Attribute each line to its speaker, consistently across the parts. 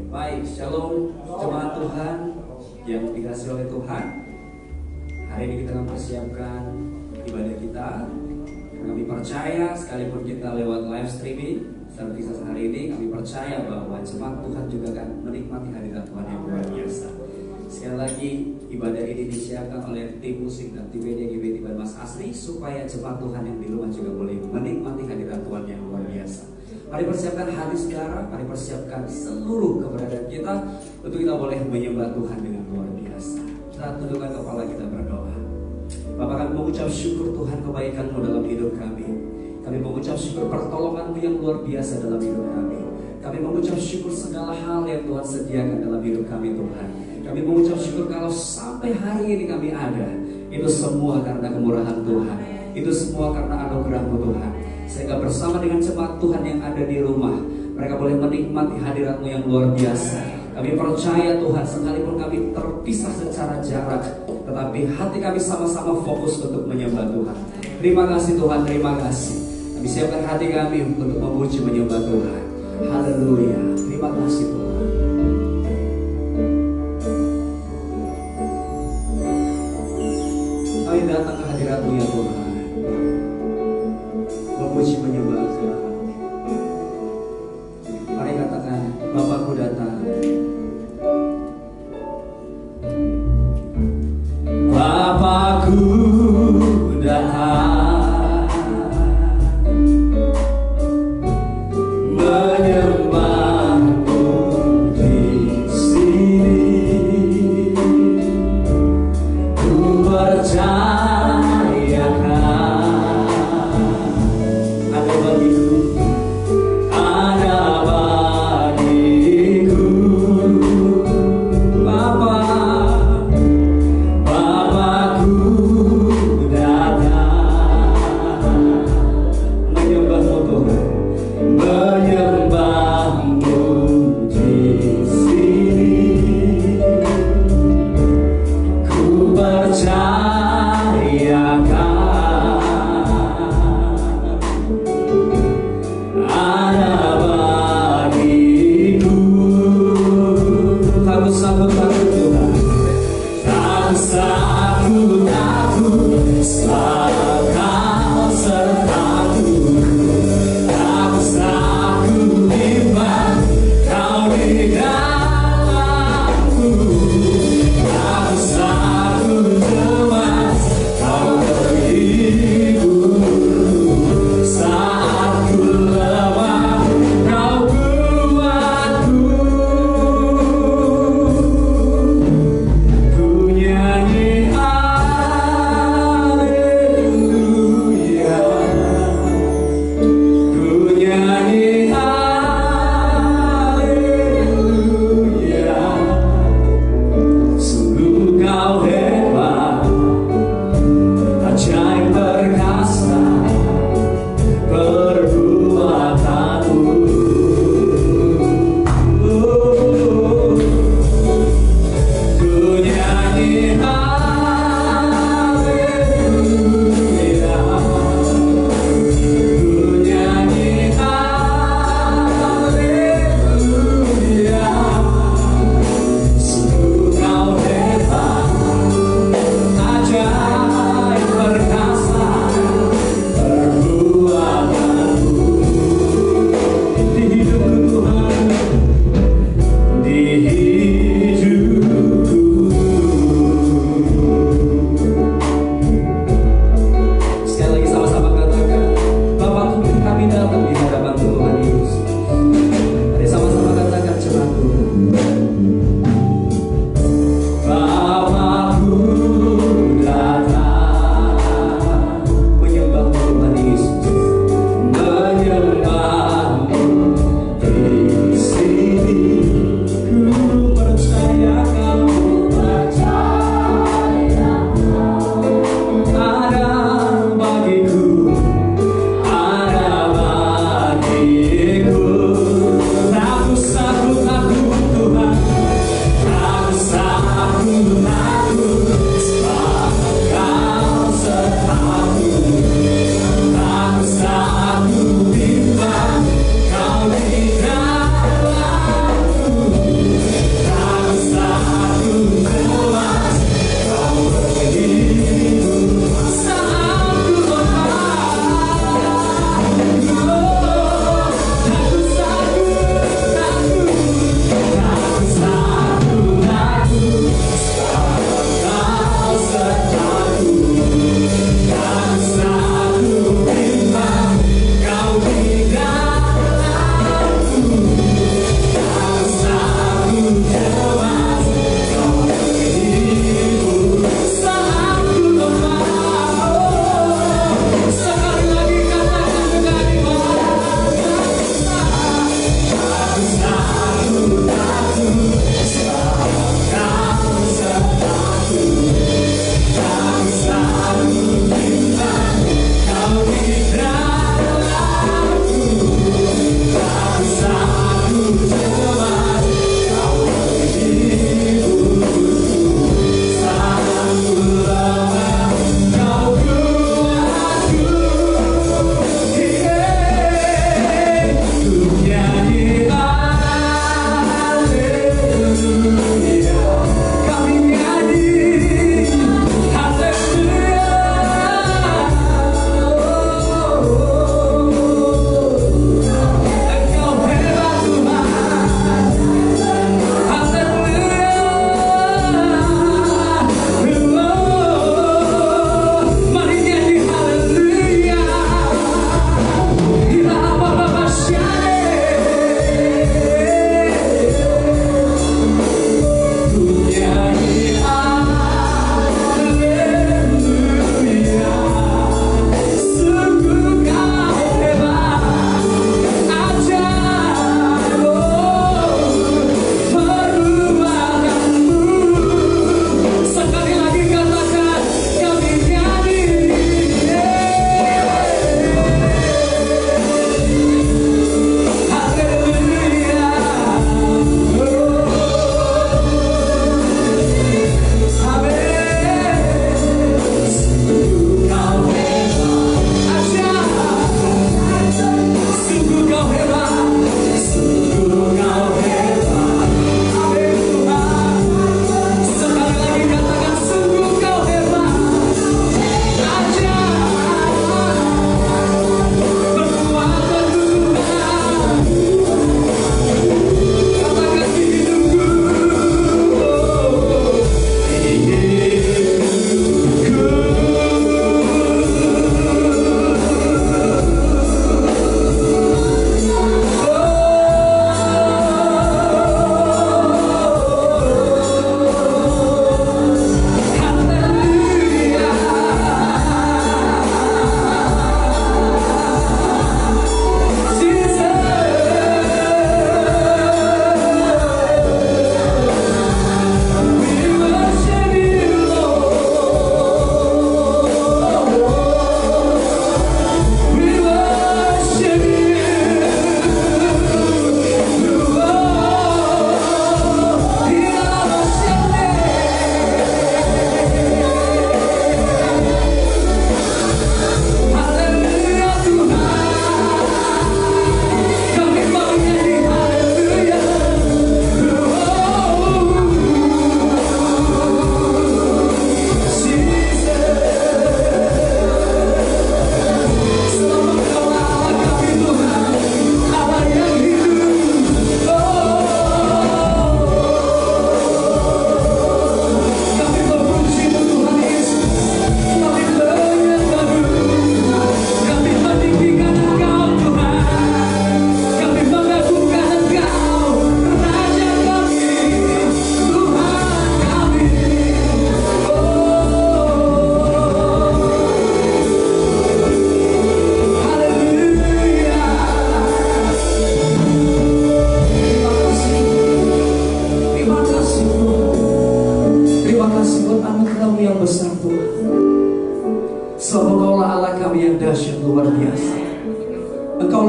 Speaker 1: Baik, shalom jemaat Tuhan yang dikasihi oleh Tuhan. Hari ini kita akan mempersiapkan ibadah kita. Kami percaya sekalipun kita lewat live streaming seperti hari ini, kami percaya bahwa jemaat Tuhan juga akan menikmati hadirat Tuhan yang luar biasa. Sekali lagi, ibadah ini disiapkan oleh tim musik dan tim GBT Mas Asri supaya jemaat Tuhan yang di rumah juga boleh menikmati hadirat Tuhan yang luar biasa. Mari persiapkan hati saudara, mari persiapkan seluruh keberadaan kita untuk kita boleh menyembah Tuhan dengan luar biasa. Kita tundukkan kepala, kita berdoa. Bapa, kami mengucap syukur Tuhan kebaikan-Mu dalam hidup kami. Kami mengucap syukur pertolongan-Mu yang luar biasa dalam hidup kami. Kami mengucap syukur segala hal yang Tuhan sediakan dalam hidup kami Tuhan. Kami mengucap syukur kalau sampai hari ini kami ada, itu semua karena kemurahan Tuhan. Itu semua karena anugerah-Mu Tuhan. Sehingga bersama dengan jemaat Tuhan yang ada di rumah, mereka boleh menikmati hadirat-Mu yang luar biasa. Kami percaya Tuhan, sekalipun kami terpisah secara jarak, tetapi hati kami sama-sama fokus untuk menyembah Tuhan. Terima kasih Tuhan, terima kasih. Kami siapkan hati kami untuk memuji menyembah Tuhan. Haleluya, terima kasih Tuhan. Kami datang ke hadirat-Mu ya Tuhan, memuji menyembah Tuhan. Mari katakan, Bapakku datang. Bapakku datang, menyembah-Mu di sini. Ku percayakan ada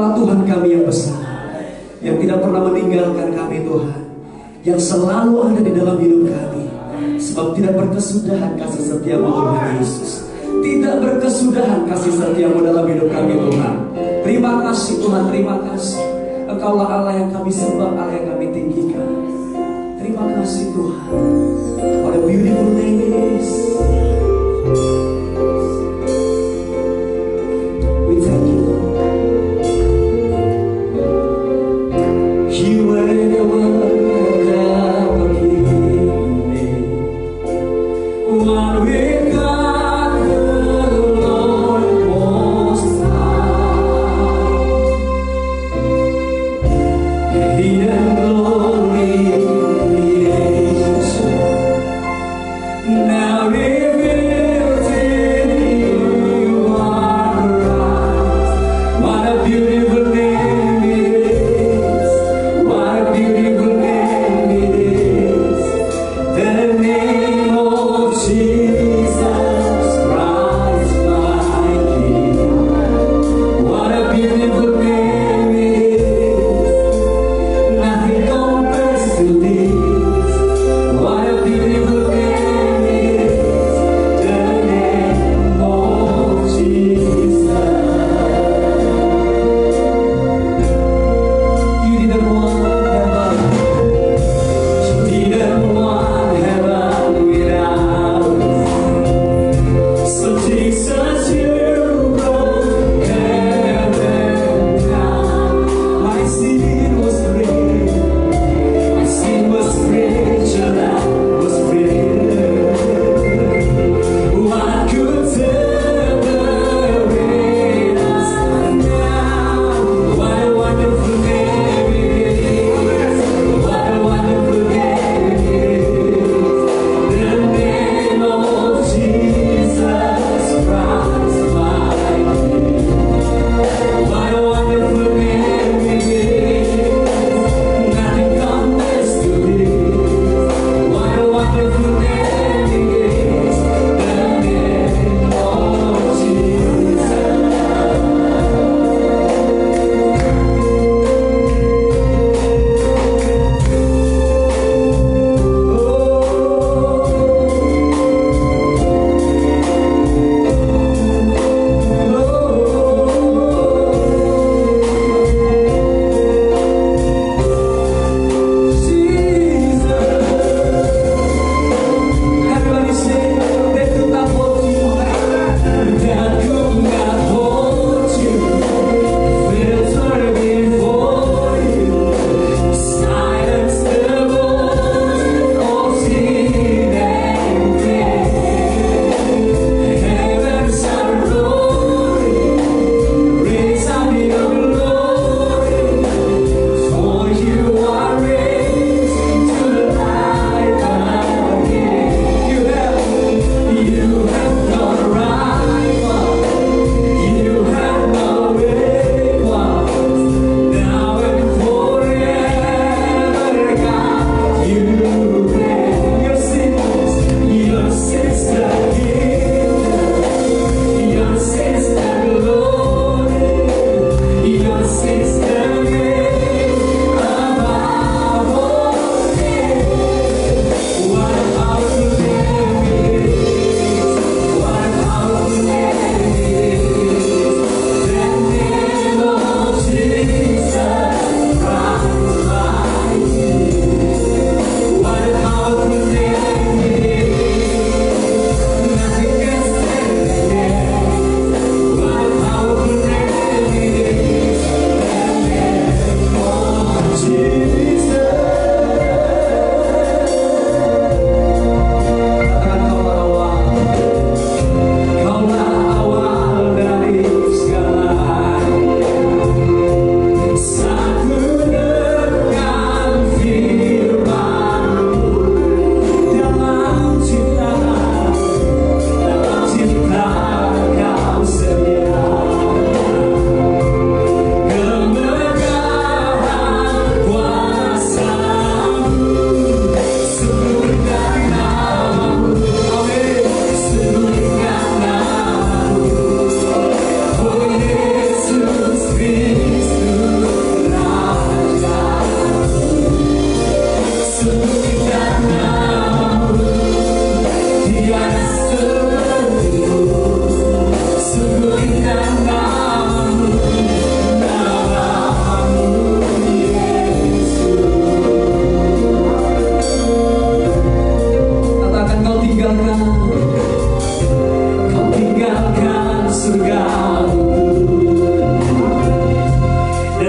Speaker 1: Allah Tuhan kami yang besar, yang tidak pernah meninggalkan kami Tuhan, yang selalu ada di dalam hidup kami. Sebab tidak berkesudahan kasih setiamu Tuhan Yesus. Tidak berkesudahan kasih setiamu dalam hidup kami Tuhan. Terima kasih Tuhan, terima kasih. Engkaulah Allah yang kami sembah, Allah yang kami tinggikan. Terima kasih Tuhan. What a beautiful name it is. We thank you. You are the one that forgive me. One with God the Lord Most High. Hidden glory creation now revealed in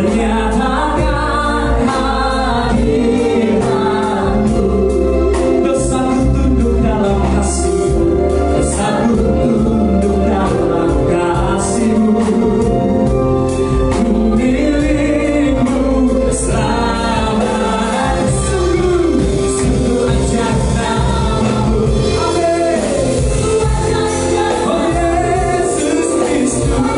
Speaker 1: menyatakan hadiratmu. Dosaku tunduk dalam kasih-Mu, dosaku tunduk dalam kasih-Mu. Ku milik-Mu selamanya. Sungguh ajaib nama-Mu. Amin. Oh Yesus Kristus.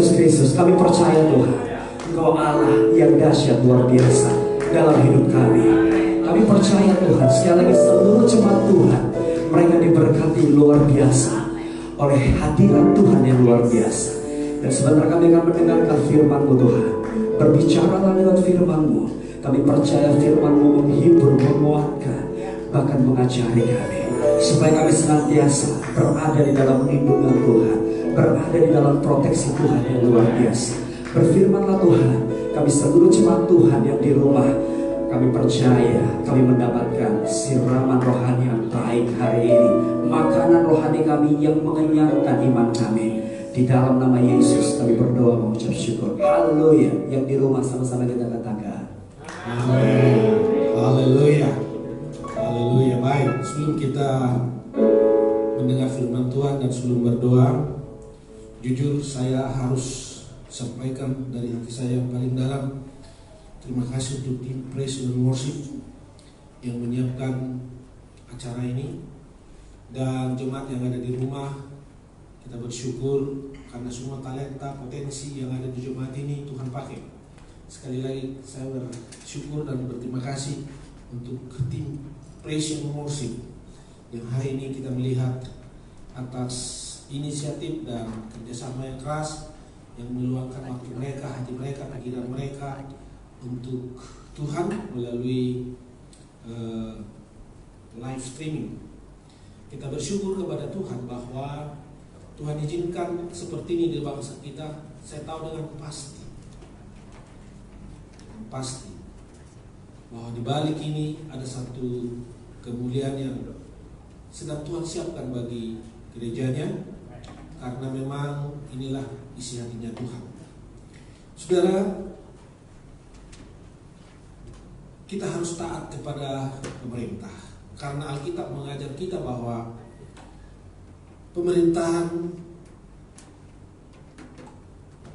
Speaker 1: Yesus Kristus, kami percaya Tuhan, Engkau Allah yang dahsyat luar biasa dalam hidup kami. Kami percaya Tuhan, sekali lagi seluruh jemaat Tuhan, mereka diberkati luar biasa oleh hadirat Tuhan yang luar biasa. Dan sebentar kami akan mendengarkan firman-Mu Tuhan. Berbicaralah lewat firman-Mu. Kami percaya firman-Mu menghibur, menguatkan, bahkan mengajari kami, supaya kami senantiasa berada di dalam lindungan Tuhan, berada di dalam proteksi Tuhan yang luar biasa. Berfirmanlah Tuhan, kami seluruh jemaat Tuhan yang di rumah, kami percaya kami mendapatkan siraman rohani yang baik hari ini, makanan rohani kami yang mengenyangkan iman kami. Di dalam nama Yesus kami berdoa mengucap syukur. Haleluya. Yang di rumah sama-sama kita katakan
Speaker 2: amin. Haleluya. Haleluya. Baik, sebelum kita mendengar firman Tuhan dan sebelum berdoa, jujur saya harus sampaikan dari hati saya yang paling dalam, terima kasih untuk tim Praise and Worship yang menyiapkan acara ini, dan jemaat yang ada di rumah. Kita bersyukur karena semua talenta, potensi yang ada di jemaat ini Tuhan pakai. Sekali lagi saya bersyukur dan berterima kasih untuk tim Praise and Worship yang hari ini kita melihat atas inisiatif dan kerjasama yang keras, yang meluangkan waktu mereka, hati mereka, pikiran mereka untuk Tuhan melalui live streaming. Kita bersyukur kepada Tuhan bahwa Tuhan izinkan seperti ini di bangsa kita. Saya tahu dengan pasti bahwa di balik ini ada satu kemuliaan yang sedang Tuhan siapkan bagi gerejanya, karena memang inilah isi hatinya Tuhan. Saudara, kita harus taat kepada pemerintah, karena Alkitab mengajar kita bahwa pemerintahan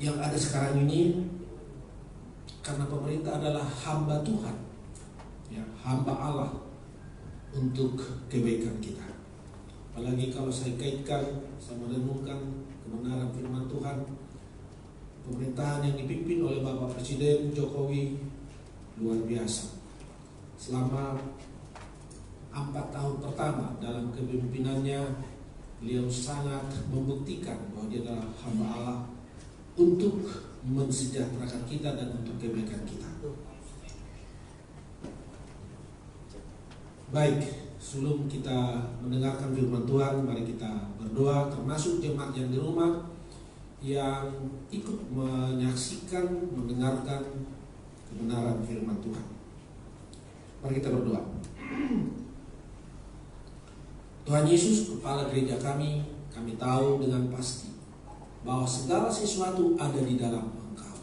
Speaker 2: yang ada sekarang ini, karena pemerintah adalah hamba Tuhan, ya, hamba Allah untuk kebaikan kita. Apalagi kalau saya kaitkan, saya merenungkan kebenaran firman Tuhan, pemerintahan yang dipimpin oleh Bapak Presiden Jokowi luar biasa. Selama 4 tahun pertama dalam kepemimpinannya, beliau sangat membuktikan bahwa dia adalah hamba Allah untuk mensejahterakan kita dan untuk kebaikan kita. Baik, sebelum kita mendengarkan firman Tuhan, mari kita berdoa, termasuk jemaat yang di rumah yang ikut menyaksikan, mendengarkan kebenaran firman Tuhan. Mari kita berdoa. Tuhan Yesus, Kepala Gereja kami tahu dengan pasti bahwa segala sesuatu ada di dalam Engkau.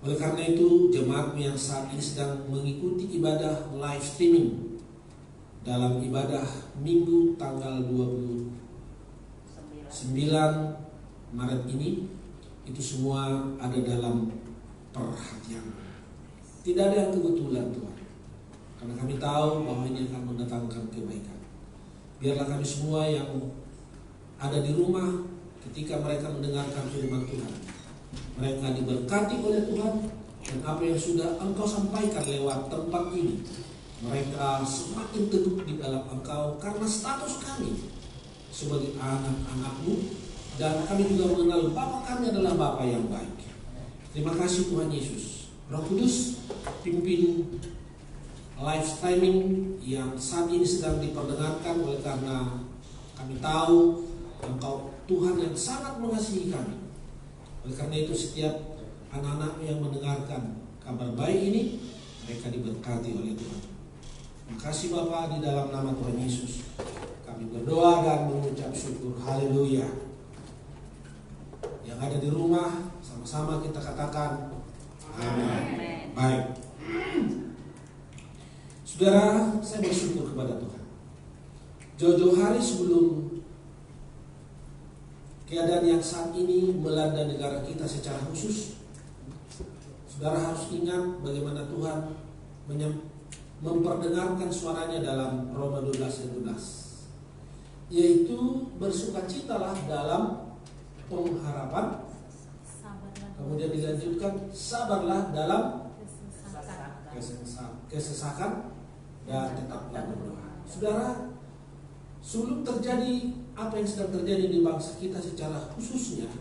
Speaker 2: Oleh karena itu, jemaat yang saat ini sedang mengikuti ibadah live streaming dalam ibadah Minggu tanggal 29 Maret ini, itu semua ada dalam perhatian. Tidak ada yang kebetulan Tuhan, karena kami tahu bahwa ini akan mendatangkan kebaikan. Biarlah kami semua yang ada di rumah, ketika mereka mendengarkan firman Tuhan, mereka diberkati oleh Tuhan, dan apa yang sudah Engkau sampaikan lewat tempat ini, mereka semakin teguh di dalam Engkau, karena status kami sebagai anak-anak-Mu, dan kami juga mengenal Bapa kami adalah Bapa yang baik. Terima kasih Tuhan Yesus. Roh Kudus, pimpin live streaming yang saat ini sedang diperdengarkan, oleh karena kami tahu Engkau Tuhan yang sangat mengasihi kami. Oleh karena itu, setiap anak-anak yang mendengarkan kabar baik ini, mereka diberkati oleh Tuhan. Terima kasih Bapa, di dalam nama Tuhan Yesus kami berdoa dan mengucap syukur. Haleluya. Yang ada di rumah, sama-sama kita katakan amin. Baik, saudara, saya bersyukur kepada Tuhan. Jauh-jauh hari sebelum keadaan yang saat ini melanda negara kita secara khusus, saudara harus ingat bagaimana Tuhan memperdengarkan suaranya dalam Roma 12:12, yaitu bersukacitalah dalam pengharapan Kemudian dilanjutkan, sabarlah dalam kesesakan dan tetaplah berdoa. Saudara, sebelum terjadi apa yang sedang terjadi di bangsa kita secara khususnya,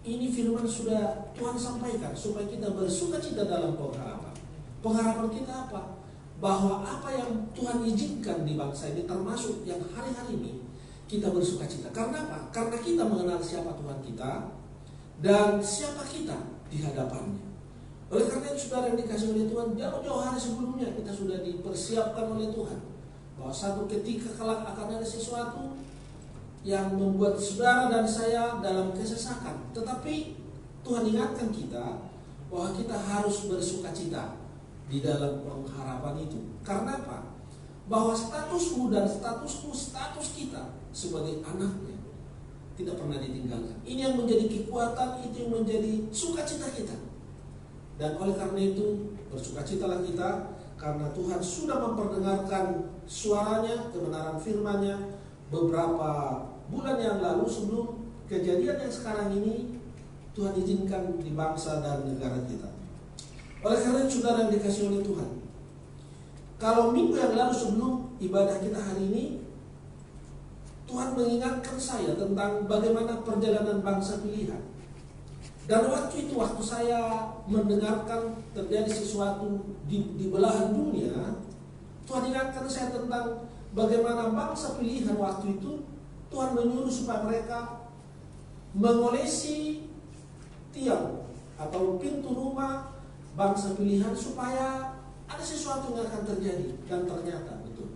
Speaker 2: ini firman sudah Tuhan sampaikan supaya kita bersukacita dalam pengharapan. Pengharapan kita apa? Bahwa apa yang Tuhan izinkan di bangsa ini, termasuk yang hari-hari ini, kita bersukacita. Karena apa? Karena kita mengenal siapa Tuhan kita dan siapa kita di hadapannya. Oleh karena itu, saudara yang dikasih oleh Tuhan, jauh-jauh hari sebelumnya kita sudah dipersiapkan oleh Tuhan bahwa satu ketika kelak akan ada sesuatu yang membuat saudara dan saya dalam kesesakan. Tetapi Tuhan ingatkan kita bahwa kita harus bersukacita di dalam pengharapan itu. Karena apa? Bahwa statusmu dan statusku, status kita sebagai anaknya tidak pernah ditinggalkan. Ini yang menjadi kekuatan, itu yang menjadi sukacita kita. Dan oleh karena itu, bersukacitalah kita karena Tuhan sudah memperdengarkan suaranya, kebenaran firman-Nya beberapa bulan yang lalu sebelum kejadian yang sekarang ini Tuhan izinkan di bangsa dan negara kita. Oleh karena itu, saudara yang dikasih oleh Tuhan, kalau minggu yang lalu sebelum ibadah kita hari ini, Tuhan mengingatkan saya tentang bagaimana perjalanan bangsa pilihan. Dan waktu itu, waktu saya mendengarkan terjadi sesuatu di belahan dunia, Tuhan ingatkan saya tentang bagaimana bangsa pilihan waktu itu, Tuhan menyuruh supaya mereka mengolesi tiang atau pintu rumah bangsa pilihan supaya ada sesuatu yang akan terjadi. Dan ternyata betul.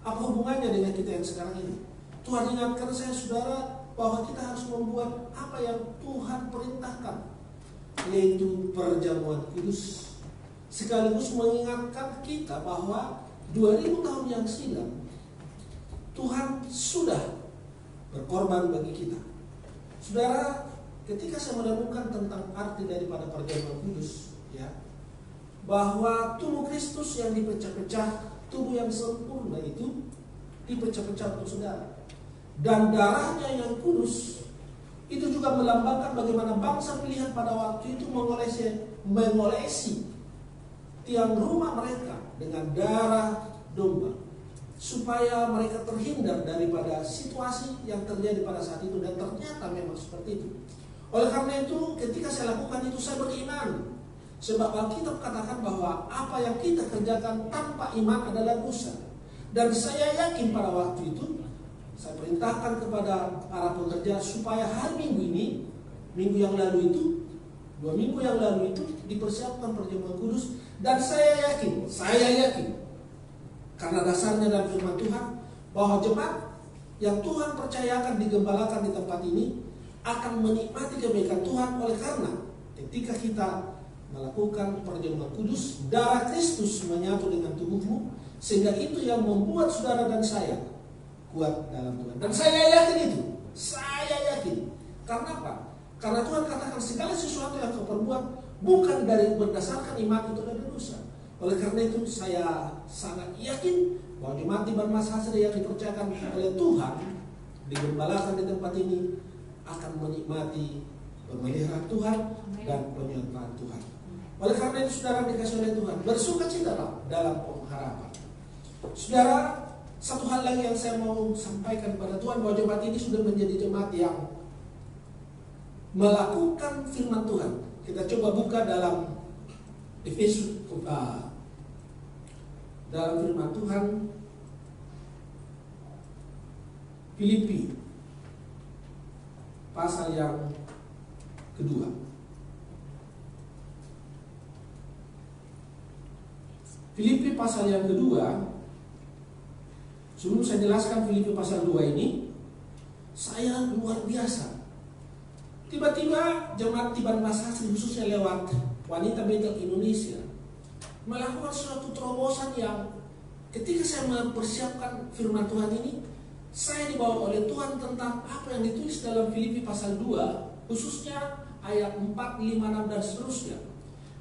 Speaker 2: Apa hubungannya dengan kita yang sekarang ini? Tuhan ingatkan saya, saudara, bahwa kita harus membuat apa yang Tuhan perintahkan, yaitu perjamuan kudus. Sekaligus mengingatkan kita bahwa 2000 tahun yang silam Tuhan sudah berkorban bagi kita. Saudara, ketika saya menemukan tentang arti daripada perjamuan kudus, ya, bahwa tubuh Kristus yang dipecah-pecah, tubuh yang sempurna itu dipecah-pecah untuk saudara. Dan darahnya yang kudus itu juga melambangkan bagaimana bangsa pilihan pada waktu itu mengolesi tiang rumah mereka dengan darah domba, supaya mereka terhindar daripada situasi yang terjadi pada saat itu. Dan ternyata memang seperti itu. Oleh karena itu, ketika saya lakukan itu, saya beriman. Sebab Alkitab katakan bahwa apa yang kita kerjakan tanpa iman adalah dosa. Dan saya yakin pada waktu itu, saya perintahkan kepada para pekerja supaya hari Minggu ini, minggu yang lalu itu, 2 minggu yang lalu itu dipersiapkan perjamuan kudus. Dan saya yakin, karena dasarnya dalam firman Tuhan, bahwa jemaat yang Tuhan percayakan digembalakan di tempat ini akan menikmati kebaikan Tuhan. Oleh karena ketika kita melakukan perjamuan kudus, darah Kristus menyatu dengan tubuhmu, sehingga itu yang membuat saudara dan saya kuat dalam Tuhan. Dan saya yakin itu. Saya yakin. Karena apa? Karena Tuhan katakan segala sesuatu yang kau perbuat bukan dari berdasarkan iman itu adalah dosa. Oleh karena itu saya sangat yakin bahwa jemaat di Banmas Hasri yang dipercayakan oleh Tuhan digembalakan di tempat ini akan menikmati pemeliharaan Tuhan dan penyertaan Tuhan. Oleh karena itu, saudara dikasih oleh Tuhan, bersukacitalah dalam pengharapan. Saudara, satu hal lagi yang saya mau sampaikan kepada Tuhan, bahwa jemaat ini sudah menjadi jemaat yang melakukan firman Tuhan. Kita coba buka dalam Efesus, dalam firman Tuhan Filipi pasal yang kedua. Filipi pasal yang kedua. Sebelum saya jelaskan Filipi pasal 2 ini, saya luar biasa. Tiba-tiba jemaat di Banmas Hasri, khususnya lewat Wanita Betel Indonesia, melakukan suatu terobosan yang ketika saya mempersiapkan firman Tuhan ini, saya dibawa oleh Tuhan tentang apa yang ditulis dalam Filipi pasal 2, khususnya ayat 4, 5, 6 dan seterusnya.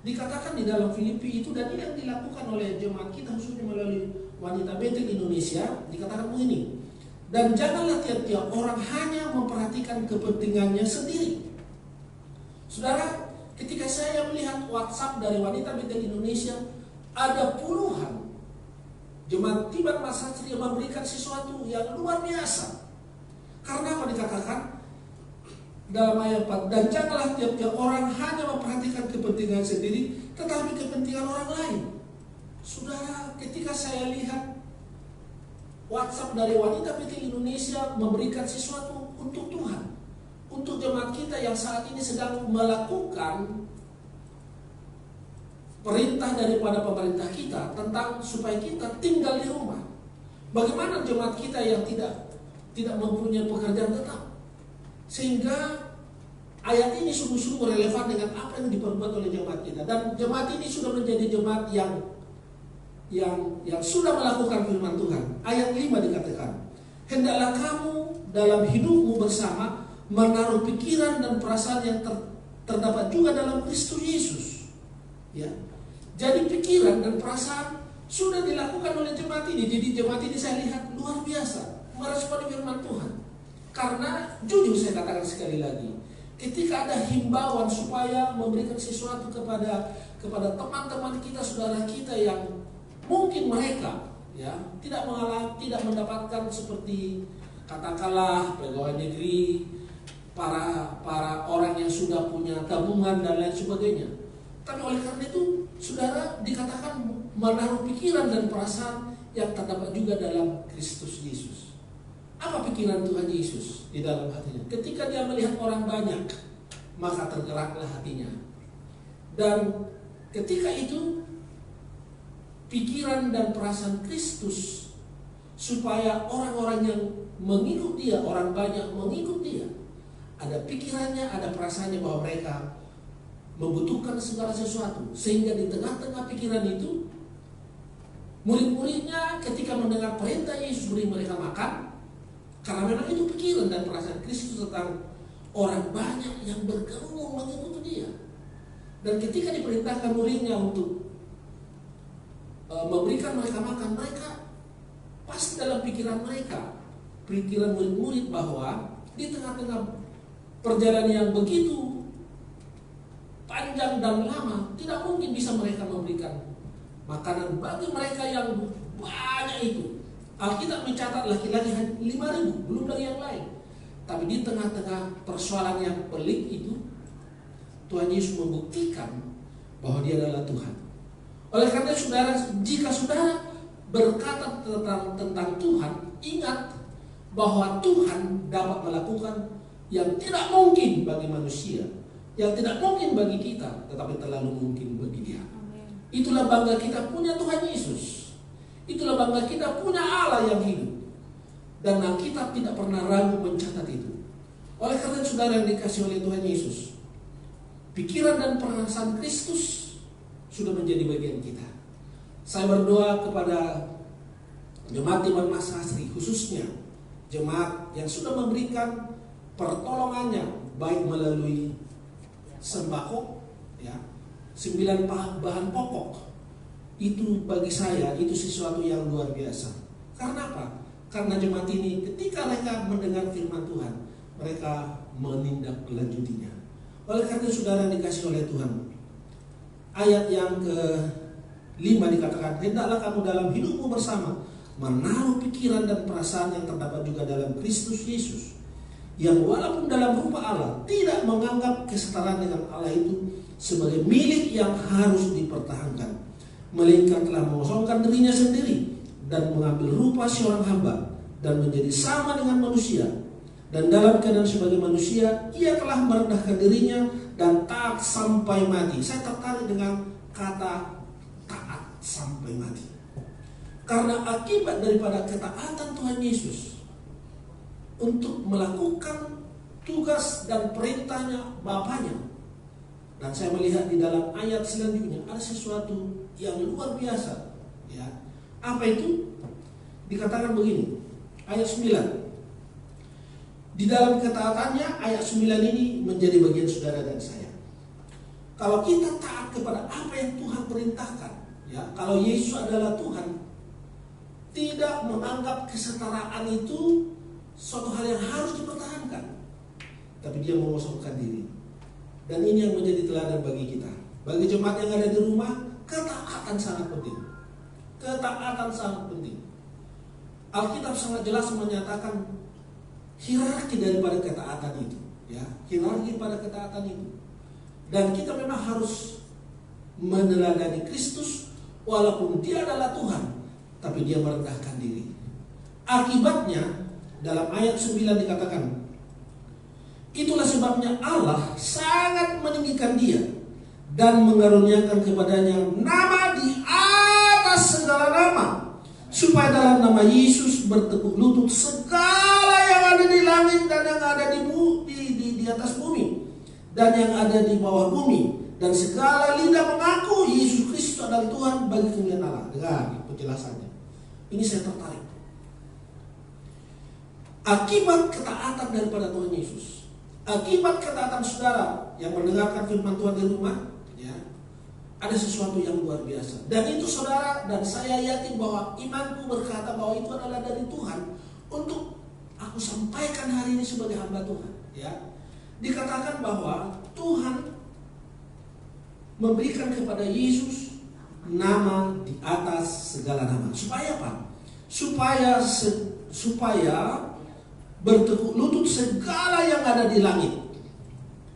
Speaker 2: Dikatakan di dalam Filipi itu, dan ini yang dilakukan oleh jemaat kita khususnya melalui Wanita Betel Indonesia, dikatakan begini: dan janganlah tiap-tiap orang hanya memperhatikan kepentingannya sendiri. Saudara, ketika saya melihat WhatsApp dari wanita Betel Indonesia, ada puluhan jemaat Tibat Mas Hasri yang memberikan sesuatu yang luar biasa. Karena apa dikatakan dalam ayat 4, dan janganlah tiap-tiap orang hanya memperhatikan kepentingan sendiri, tetapi kepentingan orang lain. Saudara, ketika saya lihat WhatsApp dari wanita Betel Indonesia memberikan sesuatu untuk Tuhan, untuk jemaat kita yang saat ini sedang melakukan perintah daripada pemerintah kita tentang supaya kita tinggal di rumah. Bagaimana jemaat kita yang tidak mempunyai pekerjaan tetap? Sehingga ayat ini sungguh-sungguh relevan dengan apa yang diperbuat oleh jemaat kita. Dan jemaat ini sudah menjadi jemaat yang sudah melakukan firman Tuhan. Ayat 5 dikatakan, hendaklah kamu dalam hidupmu bersama menaruh pikiran dan perasaan yang terdapat juga dalam Kristus Yesus. Ya. Jadi pikiran dan perasaan sudah dilakukan oleh jemaat ini. Jadi jemaat ini saya lihat luar biasa meresponi firman Tuhan. Karena jujur saya katakan sekali lagi, ketika ada himbauan supaya memberikan sesuatu kepada teman-teman kita, saudara kita yang mungkin mereka ya tidak mendapatkan seperti katakanlah pegawai negeri, para orang yang sudah punya tabungan dan lain sebagainya. Tapi oleh karena itu, saudara dikatakan menaruh pikiran dan perasaan yang terdapat juga dalam Kristus Yesus. Apa pikiran Tuhan Yesus di dalam hatinya? Ketika dia melihat orang banyak, maka tergeraklah hatinya. Dan ketika itu, pikiran dan perasaan Kristus supaya orang-orang yang mengikut dia, orang banyak mengikut dia, ada pikirannya, ada perasaannya bahwa mereka membutuhkan segala sesuatu. Sehingga di tengah-tengah pikiran itu, murid-muridnya ketika mendengar perintah Yesus beri mereka makan, karena memang itu pikiran dan perasaan Kristus tentang orang banyak yang berkerumun mengikuti dia. Dan ketika diperintahkan muridnya untuk memberikan mereka makan, mereka pasti dalam pikiran mereka, pikiran murid-murid bahwa di tengah-tengah perjalanan yang begitu panjang dan lama, tidak mungkin bisa mereka memberikan makanan bagi mereka yang banyak itu. Alkitab mencatat laki-laki 5.000, belum lagi yang lain. Tapi di tengah-tengah persoalan yang pelik itu, Tuhan Yesus membuktikan bahwa dia adalah Tuhan. Oleh karena saudara, jika saudara berkata tentang Tuhan, ingat bahwa Tuhan dapat melakukan yang tidak mungkin bagi manusia, yang tidak mungkin bagi kita, tetapi terlalu mungkin bagi dia. Itulah bangga kita punya Tuhan Yesus. Itulah bangga kita punya Allah yang hidup. Dan Alkitab tidak pernah ragu mencatat itu. Oleh karena saudara yang dikasih oleh Tuhan Yesus, pikiran dan perasaan Kristus sudah menjadi bagian kita. Saya berdoa kepada jemaat Tibat Mas Hasri, khususnya jemaat yang sudah memberikan pertolongannya, baik melalui sembako, ya, 9 bahan pokok. Itu bagi saya itu sesuatu yang luar biasa. Karena apa? Karena jemaat ini ketika mereka mendengar firman Tuhan, mereka menindaklanjutinya. Oleh karena saudara dikasih oleh Tuhan, ayat yang ke-5 dikatakan, hendaklah kamu dalam hidupmu bersama menaruh pikiran dan perasaan yang terdapat juga dalam Kristus Yesus, yang walaupun dalam rupa Allah tidak menganggap kesetaraan dengan Allah itu sebagai milik yang harus dipertahankan, melainkan telah mengosongkan dirinya sendiri dan mengambil rupa seorang hamba dan menjadi sama dengan manusia. Dan dalam keadaan sebagai manusia, ia telah merendahkan dirinya dan taat sampai mati. Saya tertarik dengan kata taat sampai mati. Karena akibat daripada ketaatan Tuhan Yesus untuk melakukan tugas dan perintahnya Bapaknya. Dan saya melihat di dalam ayat selanjutnya ada sesuatu yang luar biasa. Ya. Apa itu? Dikatakan begini, ayat 9. Di dalam ketaatannya, ayat 9 ini menjadi bagian saudara dan saya. Kalau kita taat kepada apa yang Tuhan perintahkan, ya, kalau Yesus adalah Tuhan, tidak menganggap kesetaraan itu suatu hal yang harus dipertahankan, tapi dia mengosongkan diri. Dan ini yang menjadi teladan bagi kita. Bagi jemaat yang ada di rumah, ketaatan sangat penting. Ketaatan sangat penting. Alkitab sangat jelas menyatakan hierarki daripada ketaatan itu, ya, hierarki pada ketaatan itu. Dan kita memang harus meneladani Kristus, walaupun dia adalah Tuhan, tapi dia merendahkan diri. Akibatnya dalam ayat 9 dikatakan, itulah sebabnya Allah sangat meninggikan dia dan mengaruniakan kepadanya nama di atas segala nama, supaya dalam nama Yesus bertekuk lutut segala yang ada di langit dan yang ada di atas bumi dan yang ada di bawah bumi, dan segala lidah mengaku Yesus Kristus adalah Tuhan bagi kemuliaan Allah. Dengar penjelasannya. Ini saya tertarik. Akibat ketaatan daripada Tuhan Yesus, akibat ketaatan saudara yang mendengarkan firman Tuhan di rumah, ya, ada sesuatu yang luar biasa. Dan itu saudara dan saya yakin bahwa imanku berkata bahwa itu adalah dari Tuhan untuk aku sampaikan hari ini sebagai hamba Tuhan. Ya, dikatakan bahwa Tuhan memberikan kepada Yesus nama di atas segala nama. Supaya apa? Supaya bertekuk lutut segala yang ada di langit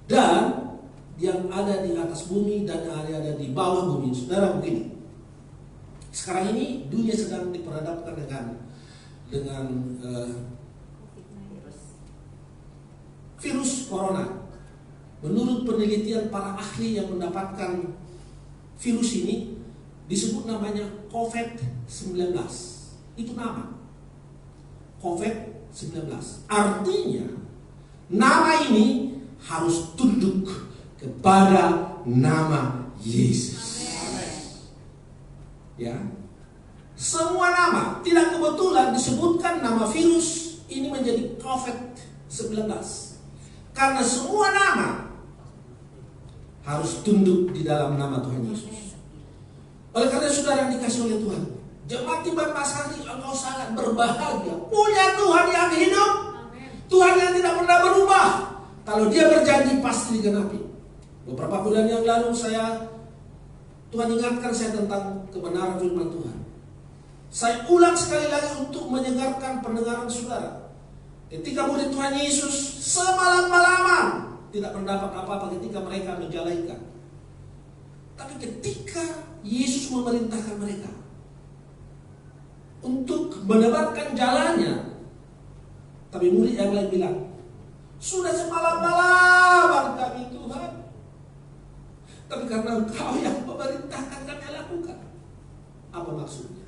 Speaker 2: dan yang ada di atas bumi dan yang ada di bawah bumi. Saudara, begini, sekarang ini dunia sedang diperhadapkan dengan virus corona. Menurut penelitian para ahli yang mendapatkan virus ini, disebut namanya COVID-19. Itu nama COVID-19. Artinya nama ini harus tunduk kepada nama Yesus. Ya, semua nama, tidak kebetulan disebutkan nama virus ini menjadi COVID-19, karena semua nama harus tunduk di dalam nama Tuhan Yesus. Oleh karena saudara yang dikasih oleh Tuhan, jemaat Tiban Pasari, engkau sangat berbahagia punya Tuhan yang hidup, Tuhan yang tidak pernah berubah. Kalau dia berjanji pasti digenapi. Beberapa bulan yang lalu Tuhan ingatkan saya tentang kebenaran firman Tuhan. Saya ulang sekali lagi untuk menyegarkan pendengaran saudara. Ketika murid Tuhan Yesus semalam-malaman tidak mendapat apa-apa ketika mereka menjalaikan. Tapi ketika Yesus memerintahkan mereka untuk menebarkan jalannya, tapi murid yang lain bilang, sudah semalam-malaman kami Tuhan, tapi karena Engkau yang memerintahkan kami lakukan. Apa maksudnya?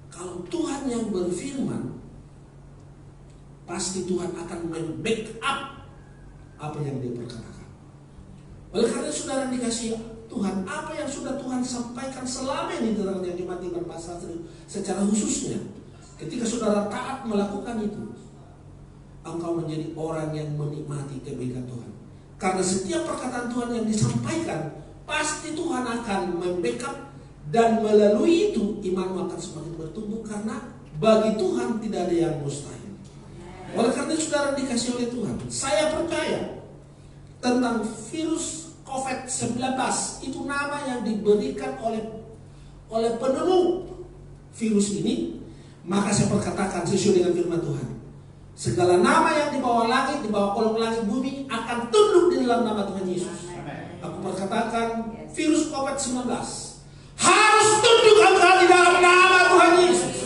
Speaker 2: Kalau Tuhan yang berfirman, pasti Tuhan akan membackup apa yang dia perkatakan. Oleh karena saudara dikasih Tuhan, apa yang sudah Tuhan sampaikan selama ini tentang jemaat Tiban Pasari secara khususnya, ketika saudara taat melakukan itu, engkau menjadi orang yang menikmati kebaikan Tuhan. Karena setiap perkataan Tuhan yang disampaikan, pasti Tuhan akan membackup, dan melalui itu imanmu akan semakin bertumbuh, karena bagi Tuhan tidak ada yang mustahil. Oleh karena saudara dikasih oleh Tuhan, saya percaya tentang virus COVID-19 itu nama yang diberikan oleh penemu virus ini. Maka saya perkatakan sesuai dengan firman Tuhan, segala nama yang di bawah langit, di bawah kolong langit bumi akan tunduk di dalam nama Tuhan Yesus. Aku perkatakan virus COVID-19 harus tunduk di dalam nama Tuhan Yesus.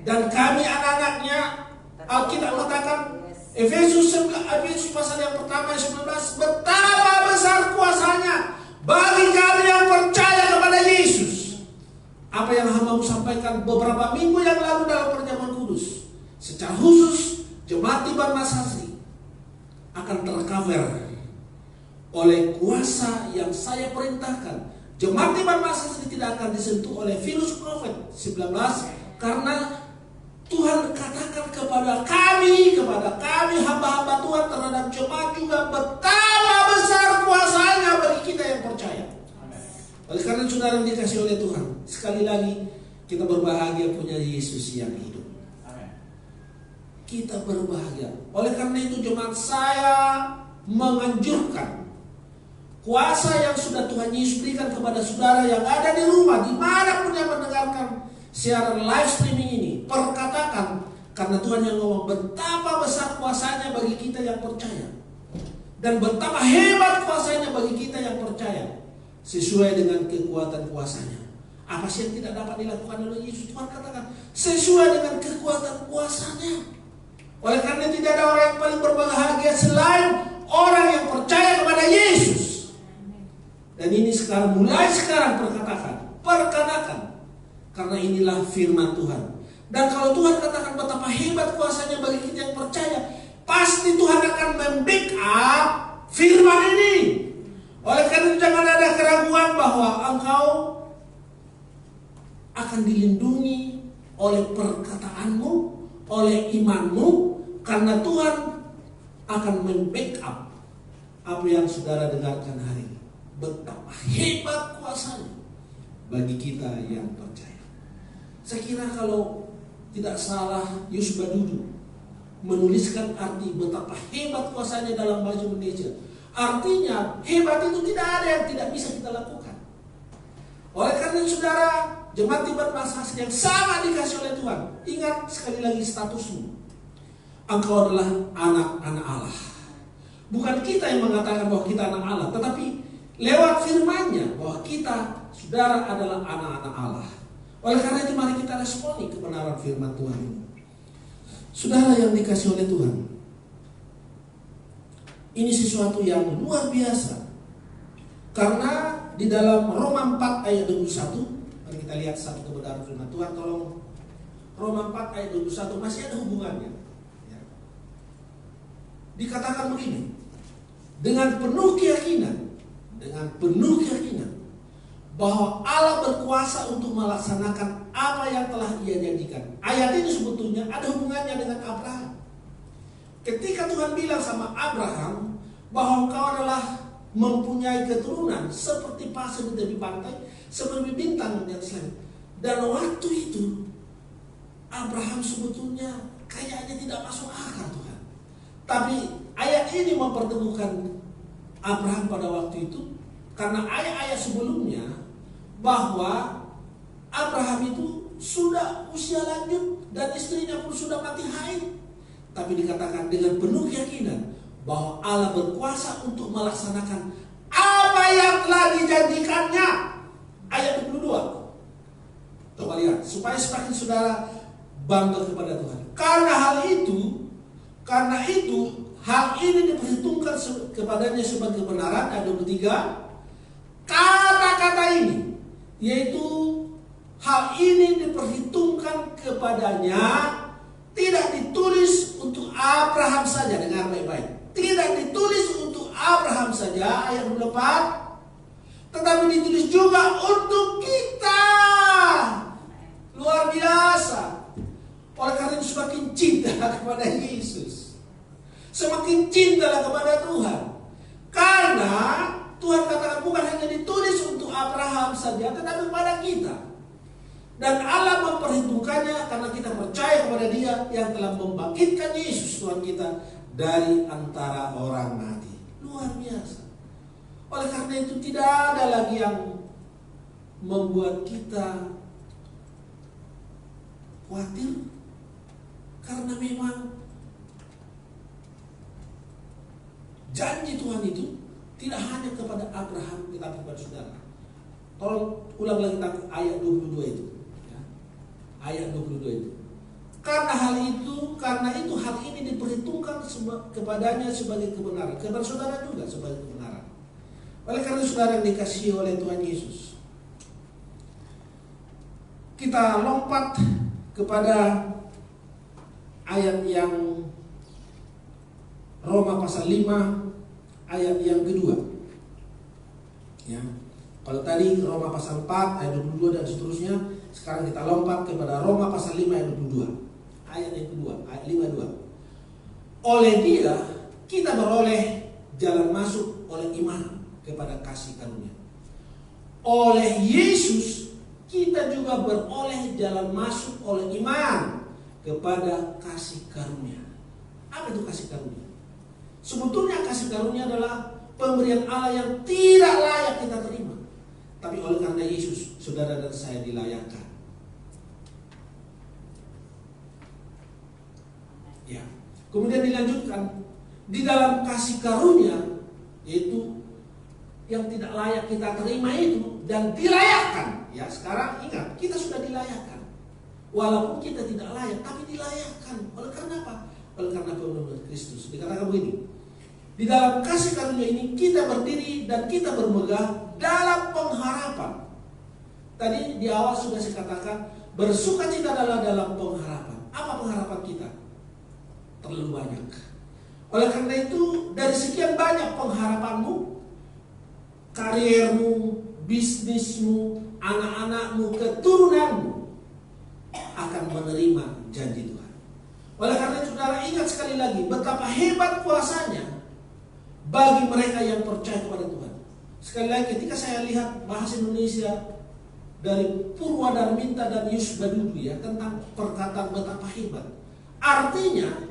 Speaker 2: Dan kami anak-anaknya, Alkitab mengatakan Efesus pasal yang pertama 19, betapa besar kuasanya bagi kami yang percaya kepada Yesus. Apa yang hamba sampaikan beberapa minggu yang lalu dalam perjamuan kudus, secara khusus jemaat Tiban Pasari akan tercover oleh kuasa yang saya perintahkan. Jemaat Tiban Pasari tidak akan disentuh oleh virus COVID-19 karena Tuhan katakan kepada kami hamba-hamba Tuhan terhadap jemaat juga betapa besar kuasanya bagi kita yang percaya. Oleh karena saudara yang dikasih oleh Tuhan, sekali lagi kita berbahagia punya Yesus yang hidup. Kita berbahagia. Oleh karena itu jemaat saya menganjurkan kuasa yang sudah Tuhan Yesus berikan kepada saudara yang ada di rumah, dimanapun yang mendengarkan siaran live streaming ini. Perkatakan, karena Tuhan yang ngomong betapa besar kuasanya bagi kita yang percaya, dan betapa hebat kuasanya bagi kita yang percaya, sesuai dengan kekuatan kuasanya. Apa sih yang tidak dapat dilakukan oleh Yesus? Tuhan katakan sesuai dengan kekuatan kuasanya. Oleh karena tidak ada orang yang paling berbahagia selain orang yang percaya kepada Yesus. Dan ini mulai sekarang perkatakan, karena inilah firman Tuhan. Dan kalau Tuhan katakan betapa hebat kuasanya bagi kita yang percaya, pasti Tuhan akan membackup firman ini. Oleh karena itu jangan ada keraguan bahwa engkau akan dilindungi oleh perkataanmu, oleh imanmu, karena Tuhan akan membackup apa yang saudara dengarkan hari ini. Betapa hebat kuasanya bagi kita yang percaya. Saya kira kalau tidak salah, Yus Badudu menuliskan arti betapa hebat kuasanya dalam bahasa Indonesia. Artinya hebat itu tidak ada yang tidak bisa kita lakukan. Oleh karena saudara, jemaat Tibat Masas yang sangat dikasih oleh Tuhan, ingat sekali lagi statusmu. Engkau adalah anak-anak Allah. Bukan kita yang mengatakan bahwa kita anak Allah, tetapi lewat firman-Nya bahwa kita, saudara, adalah anak-anak Allah. Oleh karena itu mari kita responi kebenaran firman Tuhan ini. Saudara yang dikasih oleh Tuhan, ini sesuatu yang luar biasa. Karena di dalam Roma 4 ayat 21, mari kita lihat satu kebenaran firman Tuhan. Tolong, Roma 4 ayat 21 masih ada hubungannya. Ya. Dikatakan begini, dengan penuh keyakinan bahwa Allah berkuasa untuk melaksanakan apa yang telah Ia janjikan. Ayat ini sebetulnya ada hubungannya dengan Abraham. Ketika Tuhan bilang sama Abraham bahwa engkau adalah mempunyai keturunan seperti pasir di tepi pantai, seperti bintang di atas langit. Dan waktu itu Abraham sebetulnya kayaknya tidak masuk akal Tuhan. Tapi ayat ini mempertemukan Abraham pada waktu itu, karena ayat-ayat sebelumnya bahwa Abraham itu sudah usia lanjut dan istrinya pun sudah mati haid. Tapi dikatakan dengan penuh keyakinan bahwa Allah berkuasa untuk melaksanakan apa yang telah dijanjikannya. Ayat 22. Coba lihat, supaya semakin saudara bangga kepada Tuhan. Karena itu hal ini diperhitungkan kepadanya sebagai kebenaran. Ayat 23. Kata-kata ini, yaitu hal ini diperhitungkan kepadanya, tidak ditulis untuk Abraham saja. Dengar baik-baik. Tidak ditulis untuk Abraham saja, ayat 24, tetapi ditulis juga untuk kita. Luar biasa. Oleh karena itu semakin cinta kepada Yesus, semakin cintalah kepada Tuhan. Karena Tuhan katakan bukan hanya ditulis untuk Abraham saja, tetapi kepada kita. Dan Allah memperhitungkannya karena kita percaya kepada Dia yang telah membangkitkan Yesus Tuhan kita dari antara orang mati. Luar biasa. Oleh karena itu tidak ada lagi yang membuat kita khawatir, karena memang janji Tuhan itu tidak hanya kepada Abraham, tetapi kepada saudara. Tolong ulang lagi ayat 22 itu. Ya. Ayat 22 itu. Karena itu hal ini diperhitungkan kepadanya sebagai kebenaran. Kepada saudara juga sebagai kebenaran. Oleh karena saudara yang dikasihi oleh Tuhan Yesus, kita lompat kepada ayat yang Roma pasal 5 ayat yang kedua. Ya. Kalau tadi Roma pasal 4 ayat 22 dan seterusnya, sekarang kita lompat kepada Roma pasal 5 ayat 22. Ayat yang kedua, ayat 52. Oleh Dia kita beroleh jalan masuk oleh iman kepada kasih karunia. Oleh Yesus kita juga beroleh jalan masuk oleh iman kepada kasih karunia. Apa itu kasih karunia? Sebetulnya kasih karunia adalah pemberian Allah yang tidak layak kita terima. Tapi oleh karena Yesus, saudara dan saya dilayakkan. Ya. Kemudian dilanjutkan, di dalam kasih karunia, yaitu yang tidak layak kita terima itu, dan dilayakkan. Ya, sekarang ingat, kita sudah dilayakkan. Walaupun kita tidak layak, tapi dilayakkan. Oleh karena apa? Oleh karena pembenaran Kristus. Dikatakan begini, di dalam kasih karunia ini kita berdiri dan kita bermegah dalam pengharapan. Tadi di awal sudah saya katakan, bersukacita adalah dalam pengharapan. Apa pengharapan kita? Terlalu banyak. Oleh karena itu, dari sekian banyak pengharapanmu, kariermu, bisnismu, anak-anakmu, keturunanmu akan menerima janji Tuhan. Oleh karena itu, saudara ingat sekali lagi betapa hebat kuasanya bagi mereka yang percaya kepada Tuhan. Sekali lagi, ketika saya lihat bahasa Indonesia dari Purwadarminta dan Yus Badudu ya, tentang perkataan betapa hebat. Artinya,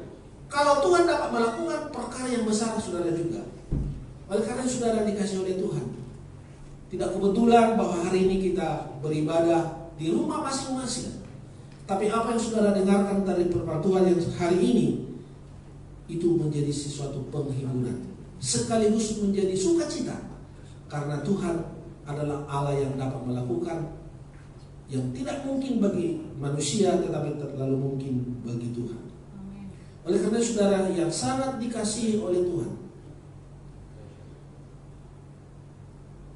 Speaker 2: kalau Tuhan dapat melakukan perkara yang besar, saudara juga. Oleh karena saudara dikasih oleh Tuhan. Tidak kebetulan bahwa hari ini kita beribadah di rumah masing-masing. Tapi apa yang saudara dengarkan dari perpatuan yang hari ini, itu menjadi sesuatu penghiburan. Sekaligus menjadi sukacita. Karena Tuhan adalah Allah yang dapat melakukan yang tidak mungkin bagi manusia, tetapi terlalu mungkin bagi Tuhan. Oleh karena saudara yang sangat dikasihi oleh Tuhan,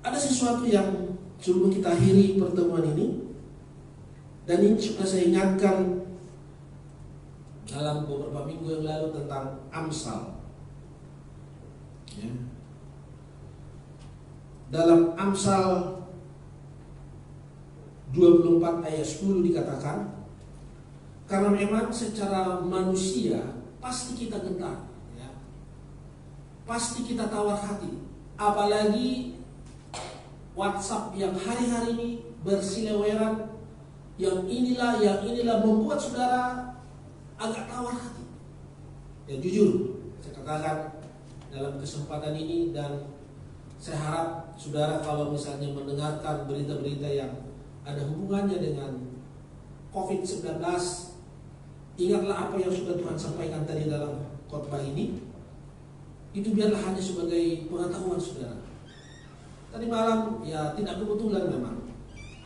Speaker 2: ada sesuatu yang sebelum kita akhiri pertemuan ini, dan ini sudah saya ingatkan dalam beberapa minggu yang lalu tentang Amsal. Ya. Dalam Amsal 24 ayat 10 dikatakan, karena memang secara manusia pasti kita gentar, ya. Pasti kita tawar hati. Apalagi WhatsApp yang hari-hari ini bersiliweran, yang inilah membuat saudara agak tawar hati. Ya jujur, saya katakan dalam kesempatan ini, dan saya harap saudara kalau misalnya mendengarkan berita-berita yang ada hubungannya dengan COVID-19, ingatlah apa yang sudah Tuhan sampaikan tadi dalam khotbah ini. Itu biarlah hanya sebagai pengetahuan saudara. Tadi malam ya tidak kebetulan memang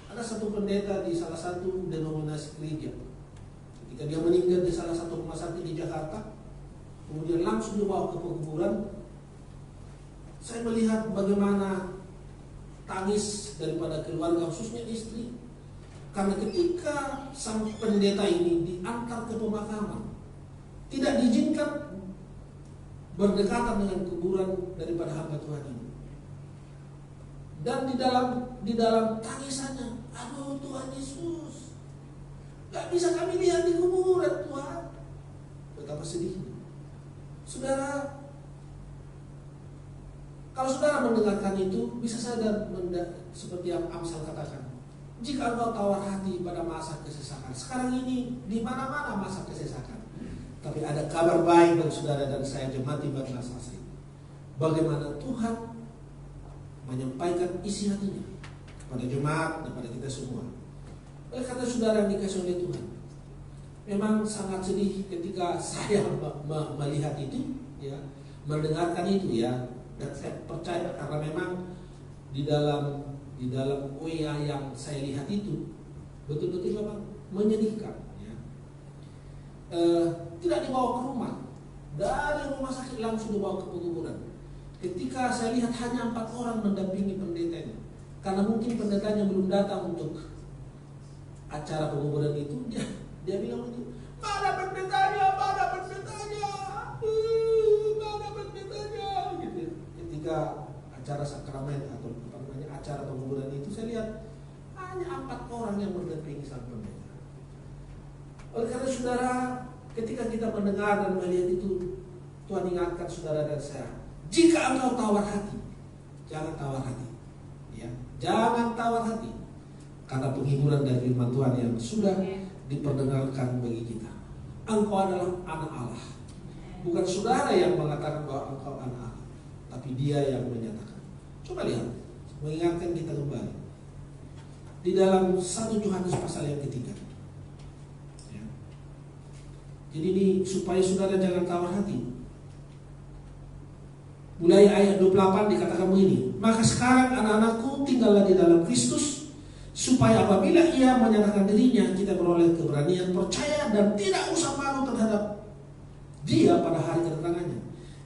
Speaker 2: ada satu pendeta di salah satu denominasi gereja. Ketika dia meninggal di salah satu rumah sakit di Jakarta, kemudian langsung dibawa ke pekuburan. Saya melihat bagaimana tangis daripada keluarga, khususnya istri. Karena ketika sang pendeta ini diantar ke pemakaman, tidak diizinkan berdekatan dengan kuburan daripada hamba Tuhan ini. Dan di dalam tangisannya, aduh Tuhan Yesus, gak bisa kami lihat di kuburan Tuhan. Betapa sedihnya. Saudara, kalau saudara mendengarkan itu, bisa saja seperti yang Amsal katakan, jika engkau tawar hati pada masa kesesakan. Sekarang ini di mana-mana masa kesesakan. Tapi ada kabar baik bagi saudara dan saya, jemaat Ibadah Asri. Bagaimana Tuhan menyampaikan isi hatinya kepada jemaat dan kepada kita semua. Oleh karena saudara yang dikasih oleh Tuhan, memang sangat sedih ketika saya melihat itu, ya, mendengarkan itu, ya, dan saya percaya karena memang di dalam WA yang saya lihat itu betul-betul memang menyedihkan, ya. Tidak dibawa ke rumah, dari rumah sakit langsung dibawa ke pekuburan. Ketika saya lihat hanya 4 orang mendampingi pendetanya, karena mungkin pendetanya belum datang untuk acara penguburan itu, dia bilang itu, mana pendetanya, gitu. Ketika acara sakramen atau acara penguburan itu, saya lihat hanya 4 orang yang mendampingi sang pendeta. Oleh karena saudara, ketika kita mendengar dan melihat itu, Tuhan ingatkan saudara dan saya, jika engkau tawar hati, jangan tawar hati, ya, jangan tawar hati, karena penghiburan dari firman Tuhan yang sudah diperdengarkan bagi kita. Engkau adalah anak Allah. Bukan saudara yang mengatakan bahwa engkau anak Allah, tapi Dia yang menyatakan. Coba lihat, mengingatkan kita kembali di dalam 1 Yohanes pasal yang ketiga. Ya. Jadi ini supaya saudara jangan tawar hati. Mulai ayat 28 dikatakan begini, maka sekarang anak-anakku tinggallah di dalam Kristus, supaya apabila Ia menyatakan dirinya, kita beroleh keberanian percaya dan tidak usah malu terhadap Dia pada hari kedatangannya.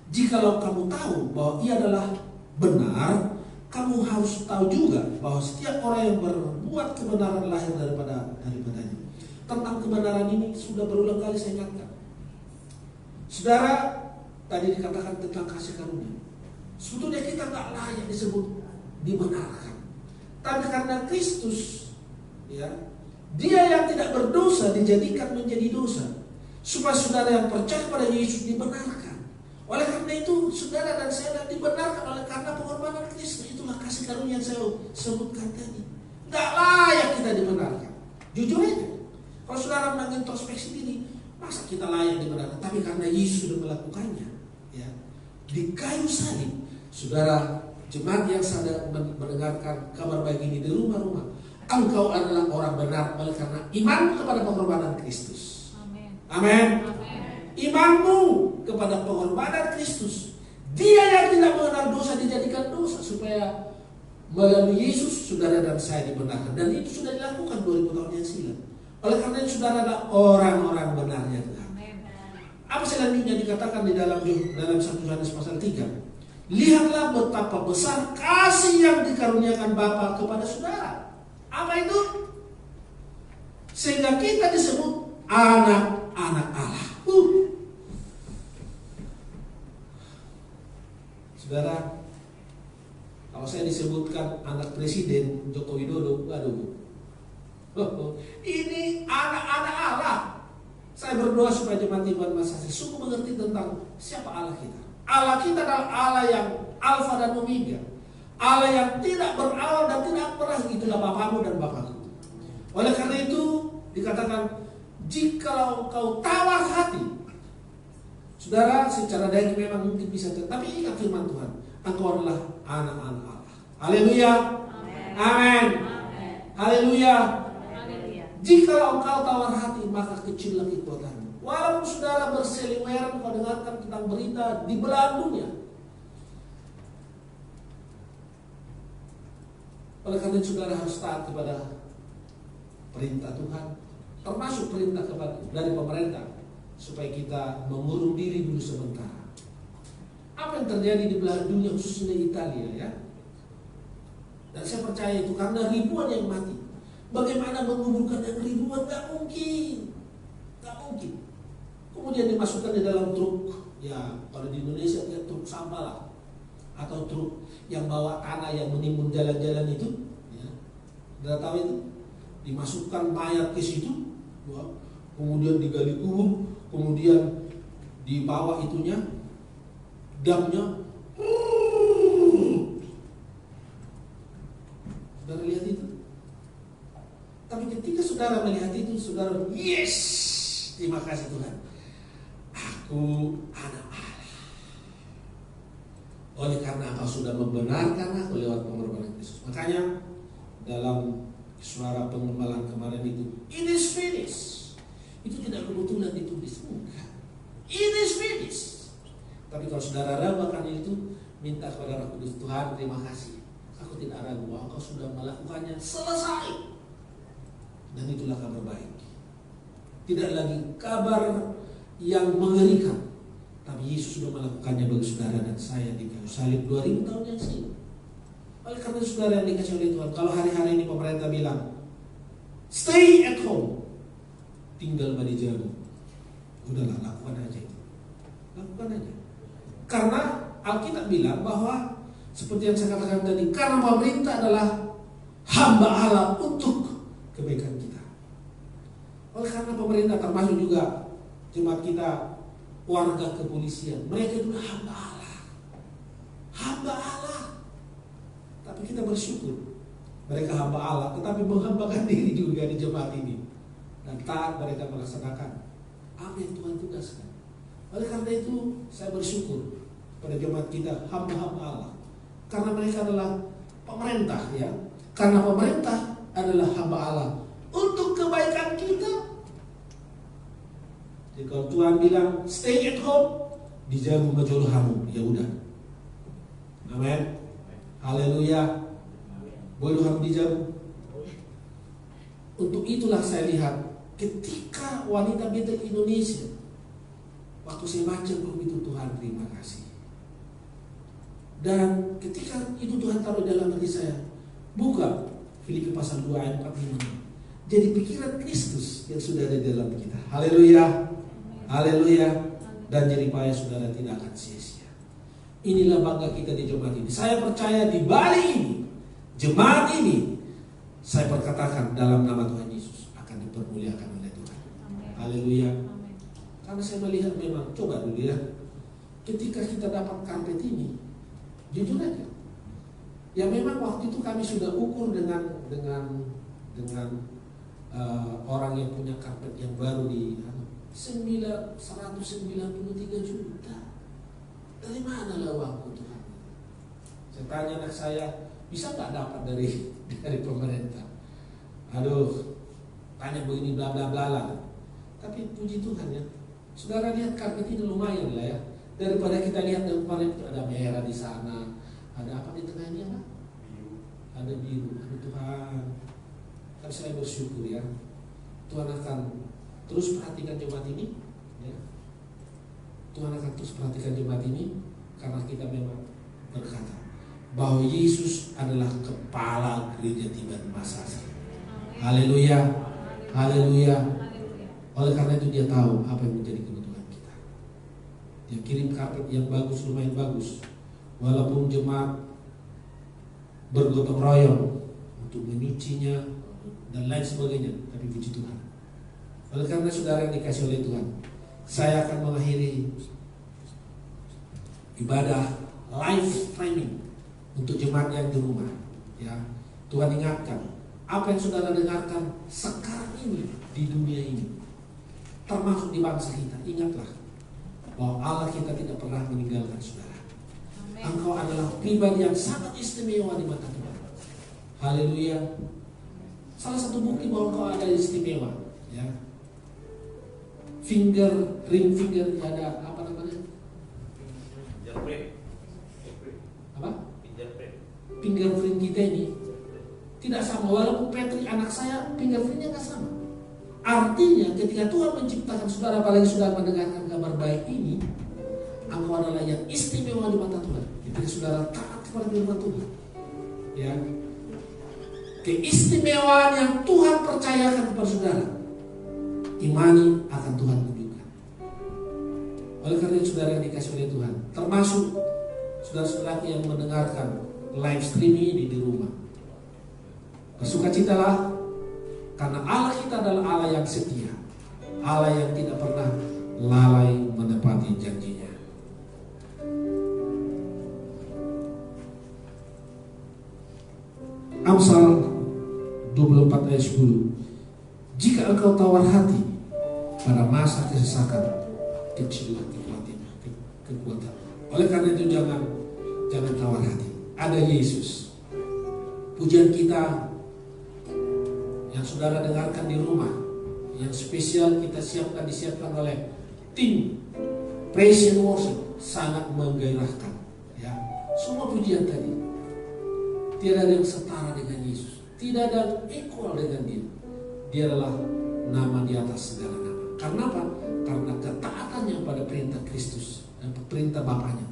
Speaker 2: Jikalau kamu tahu bahwa Ia adalah benar, kamu harus tahu juga bahwa setiap orang yang berbuat kebenaran lahir daripadanya. Tentang kebenaran ini sudah berulang kali saya ingatkan. Saudara, tadi dikatakan tentang kasih karunia. Sebetulnya kita nggak layak disebut dibenarkan, tapi karena Kristus, ya, Dia yang tidak berdosa dijadikan menjadi dosa, supaya saudara yang percaya pada Yesus dibenarkan. Oleh karena itu, saudara dan saya dibenarkan oleh karena pengorbanan Kristus. Itulah kasih karunia yang saya sebutkan tadi. Nggak layak kita dibenarkan. Jujur aja, kalau saudara mengintrospeksi diri, masa kita layak dibenarkan? Tapi karena Yesus sudah melakukannya, ya, di kayu salib. Saudara jemaat yang sadar mendengarkan kabar baik ini di rumah-rumah, engkau adalah orang benar oleh karena iman kepada pengorbanan Kristus. Amin. Imanmu kepada pengorbanan Kristus. Dia yang tidak mengenal dosa dijadikan dosa, supaya melalui Yesus saudara dan saya dibenarkan. Dan itu sudah dilakukan 2000 tahun yang silam. Oleh karena itu saudara adalah orang-orang benarnya Tuhan. Apa selanjutnya dikatakan di dalam 1 Yohanes pasal 3? Lihatlah betapa besar kasih yang dikaruniakan Bapa kepada saudara. Apa itu? Sehingga kita disebut anak-anak Allah. Saudara, kalau saya disebutkan anak Presiden Joko Widodo, waduh, ini anak-anak Allah. Saya berdoa supaya jemaat Tuhan Masasi sungguh mengerti tentang siapa Allah kita. Allah kita adalah Allah yang Alfa dan Omega, Allah yang tidak berawal dan tidak pernah. Itulah Bapamu dan Bapakku. Oleh karena itu dikatakan, jikalau kau tawar hati, saudara, secara daging memang mungkin bisa, tapi ingat firman Tuhan, engkau adalah anak-anak Allah. Haleluya. Amin. Haleluya. Jikalau engkau tawar hati, maka kecillah kekuatanmu. Walaupun saudara berseliweran kau dengarkan tentang berita di belahan dunia. Oleh karena itu saudara harus taat kepada perintah Tuhan, termasuk perintah dari pemerintah, supaya kita mengurung diri dulu sebentar. Apa yang terjadi di belahan dunia, khususnya di Italia, ya? Dan saya percaya itu karena ribuan yang mati. Bagaimana menguburkan yang ribuan? Gak mungkin. Gak mungkin. Kemudian dimasukkan di dalam truk, ya kalau di Indonesia ya truk sampah lah, atau truk yang bawa tanah yang menimbun jalan-jalan itu, ya, sudah tahu itu, dimasukkan mayat ke situ, ya, kemudian digali kubur, kemudian dibawa itunya, damnya, saudara lihat itu. Tapi ketika saudara melihat itu, saudara, yes, terima kasih Tuhan. Aku anak Allah. Oleh karena engkau sudah membenarkan aku lewat pengorbanan Kristus. Makanya dalam suara pengembalaan kemarin itu, it is finished. Itu tidak kebetulan ditulis, bukan. It is finished. Tapi kalau saudara ragu akan itu, minta kepada Roh Kudus, Tuhan terima kasih. Aku tidak ragu bahwa engkau sudah melakukannya selesai. Dan itulah kabar baik. Tidak lagi kabar yang mengerikan, tapi Yesus sudah melakukannya bagi saudara dan saya di kayu salib 2000 tahun yang silam. Oleh karena saudara yang dikasih oleh Tuhan, kalau hari-hari ini pemerintah bilang stay at home, tinggal pada jamu, udahlah lakukan aja itu, lakukan aja. Karena Alkitab bilang bahwa seperti yang saya katakan tadi, karena pemerintah adalah hamba Allah untuk kebaikan kita. Oleh karena pemerintah, termasuk juga jemaat kita, warga kepolisian, mereka itu hamba Allah. Hamba Allah. Tapi kita bersyukur mereka hamba Allah, tetapi menghambakan diri juga di jemaat ini. Dan taat mereka melaksanakan apa yang Tuhan tugaskan. Oleh karena itu saya bersyukur pada jemaat kita, hamba-hamba Allah. Karena mereka adalah pemerintah ya. Karena pemerintah adalah hamba Allah untuk kebaikan kita. Jadi kalau Tuhan bilang stay at home, dijamu ngejolohamu, ya udah. Amin. Haleluya. Boleh Tuhan dijamu. Untuk itulah saya lihat ketika wanita Betel Indonesia, waktu saya baca begitu, Tuhan terima kasih. Dan ketika itu Tuhan taruh dalam hati saya, buka Filipi pasal 2 ayat 45. Jadi pikiran Kristus yang sudah ada di dalam kita. Haleluya. Haleluya. Dan jeripaya saudara tidak akan sia-sia. Inilah bangga kita di jemaat ini. Saya percaya di balik ini, jemaat ini, saya perkatakan dalam nama Tuhan Yesus akan dipermuliakan oleh Tuhan. Haleluya. Karena saya melihat memang, coba dulu ya, ketika kita dapat karpet ini, jujur aja, ya memang waktu itu kami sudah ukur dengan orang yang punya karpet yang baru di 193 juta. Dari mana lah uangku Tuhan? Saya tanya anak saya, bisa nggak dapat dari pemerintah? Aduh, tanya begini bla bla bla lah. Tapi puji Tuhan ya, saudara lihat karpet ini lumayan lah ya. Daripada kita lihat yang kemarin itu ada merah di sana, ada apa di tengahnya lah? Ada biru. Aduh Tuhan, kan saya bersyukur ya. Tuhan akan terus perhatikan jemaat ini ya. Tuhan akan terus perhatikan jemaat ini karena kita memang berkata bahwa Yesus adalah kepala gereja Tiban Masasi. Haleluya. Haleluya. Oleh karena itu dia tahu apa yang menjadi kebutuhan kita. Dia kirim karpet yang bagus, lumayan bagus. Walaupun jemaat bergotong royong untuk menyucinya dan lain sebagainya, tapi puji Tuhan. Oleh karena saudara yang dikasih oleh Tuhan, saya akan mengakhiri ibadah live streaming untuk jemaat yang di rumah. Ya, Tuhan ingatkan apa yang saudara dengarkan sekarang ini di dunia ini, termasuk di bangsa kita. Ingatlah bahwa Allah kita tidak pernah meninggalkan saudara. Amen. Engkau adalah pribadi yang sangat istimewa di mata Tuhan. Haleluya. Salah satu bukti bahwa engkau ada istimewa, ya. Ring finger ada apa namanya? Apa? Fingerprint kita ini tidak sama. Walaupun Patrick anak saya fingerprintnya nggak sama. Artinya ketika Tuhan menciptakan saudara, apalagi sudah mendengarkan kabar baik ini, engkau adalah yang istimewa di mata Tuhan. Ketika saudara taat kepada firman Tuhan, ya, keistimewaan yang Tuhan percayakan kepada saudara, imani akan Tuhan tunjukkan. Oleh karena itu saudara yang dikasih oleh Tuhan, termasuk saudara-saudara yang mendengarkan live streaming ini di rumah, bersukacitalah karena Allah kita adalah Allah yang setia, Allah yang tidak pernah lalai menepati janjinya. Amsal 24 ayat 10. Jika engkau tawar hati pada masa kesesakan, kecillah kekuatan. Oleh karena itu jangan tawar hati. Ada Yesus. Pujian kita yang saudara dengarkan di rumah, yang spesial kita disiapkan oleh tim Praise and Worship, sangat menggairahkan. Ya, semua pujian tadi tidak ada yang setara dengan Yesus, tidak ada yang equal dengan Dia. Dia adalah nama di atas segala nama. Karena apa? Karena ketaatannya pada perintah Kristus dan perintah Bapaknya,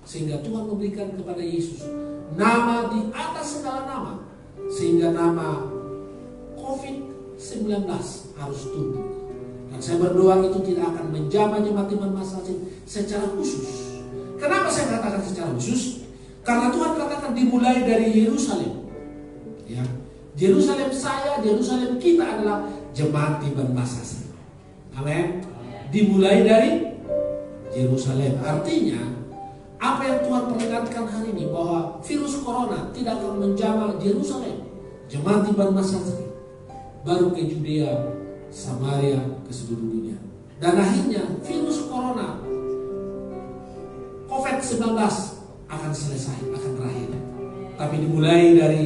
Speaker 2: sehingga Tuhan memberikan kepada Yesus nama di atas segala nama, sehingga nama COVID-19 harus tunduk. Dan saya berdoa itu tidak akan menjamah jemaat Tiban Masasi secara khusus. Kenapa saya katakan secara khusus? Karena Tuhan katakan dimulai dari Yerusalem. Ya, Yerusalem saya, Yerusalem kita adalah jemaat Tiban Masasi. Amin. Dimulai dari Yerusalem. Artinya apa yang Tuhan peringatkan hari ini, bahwa virus corona tidak akan menjamah Yerusalem, jemaat Tiban Masasi, baru ke Judea, Samaria, ke seluruh dunia. Dan akhirnya virus corona COVID-19 akan selesai, akan berakhir. Tapi dimulai dari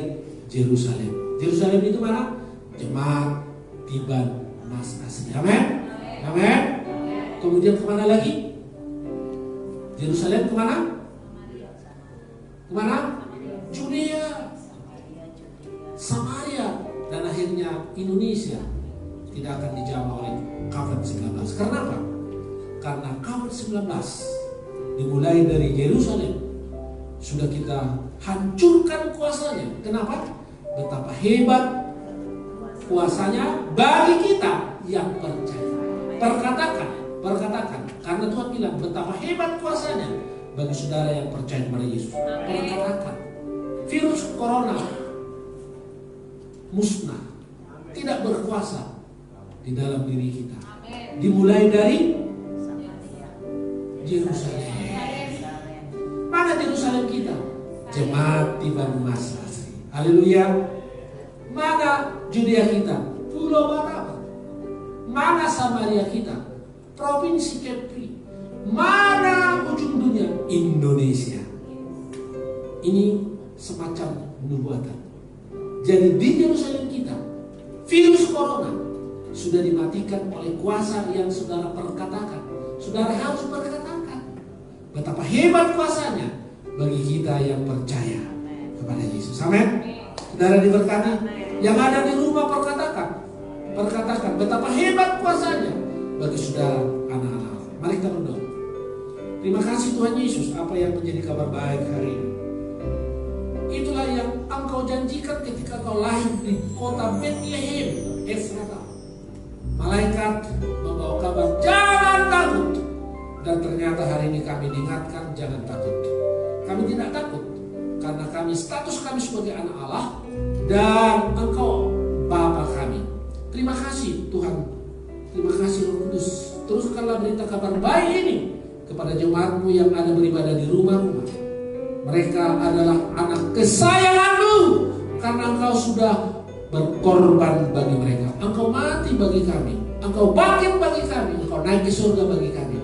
Speaker 2: Yerusalem. Yerusalem itu mana? Jemaat tiban emas asli. Amin. Amin. Kemudian kemana lagi? Yerusalem kemana? Kemana? Judea, Samaria, dan akhirnya Indonesia tidak akan dijamah oleh COVID-19. Karena apa? Karena COVID-19 dimulai dari Yerusalem, sudah kita hancurkan kuasanya. Kenapa? Betapa hebat kuasanya bagi kita yang percaya. Perkatakan. Karena Tuhan bilang betapa hebat kuasanya bagi saudara yang percaya kepada Yesus. Perkatakan. Virus corona musnah, tidak berkuasa di dalam diri kita. Dimulai dari Yerusalem. Mana Yerusalem kita? Jemaat tiban emas asli. Haleluya. Mana Judea kita? Pulau Barat. Mana Samaria kita? Provinsi Kepri. Mana ujung dunia? Indonesia. Ini semacam nubuatan. Jadi di Yerusalem kita, virus corona sudah dimatikan oleh kuasa yang saudara perkatakan. Saudara harus perkatakan betapa hebat kuasanya bagi kita yang percaya kepada Yesus. Amin. Saudara diberkati. Yang ada di rumah perkatakan betapa hebat kuasanya bagi saudara anak-anak. Mari kita berdoa. Terima kasih Tuhan Yesus, apa yang menjadi kabar baik hari ini. Itulah yang Engkau janjikan ketika Kau lahir di kota Bethlehem, Efrata. Malaikat membawa kabar, jangan takut. Dan ternyata hari ini kami diingatkan, jangan takut. Kami tidak takut, karena status kami sebagai anak Allah, dan Engkau Bapa kami. Terima kasih Tuhan. Terima kasih Roh Kudus. Teruskanlah berita kabar baik ini kepada jemaat-Mu yang ada beribadah di rumah-rumah. Mereka adalah anak kesayangan-Mu, karena Engkau sudah berkorban bagi mereka. Engkau mati bagi kami, Engkau bangkit bagi kami, Engkau naik ke surga bagi kami.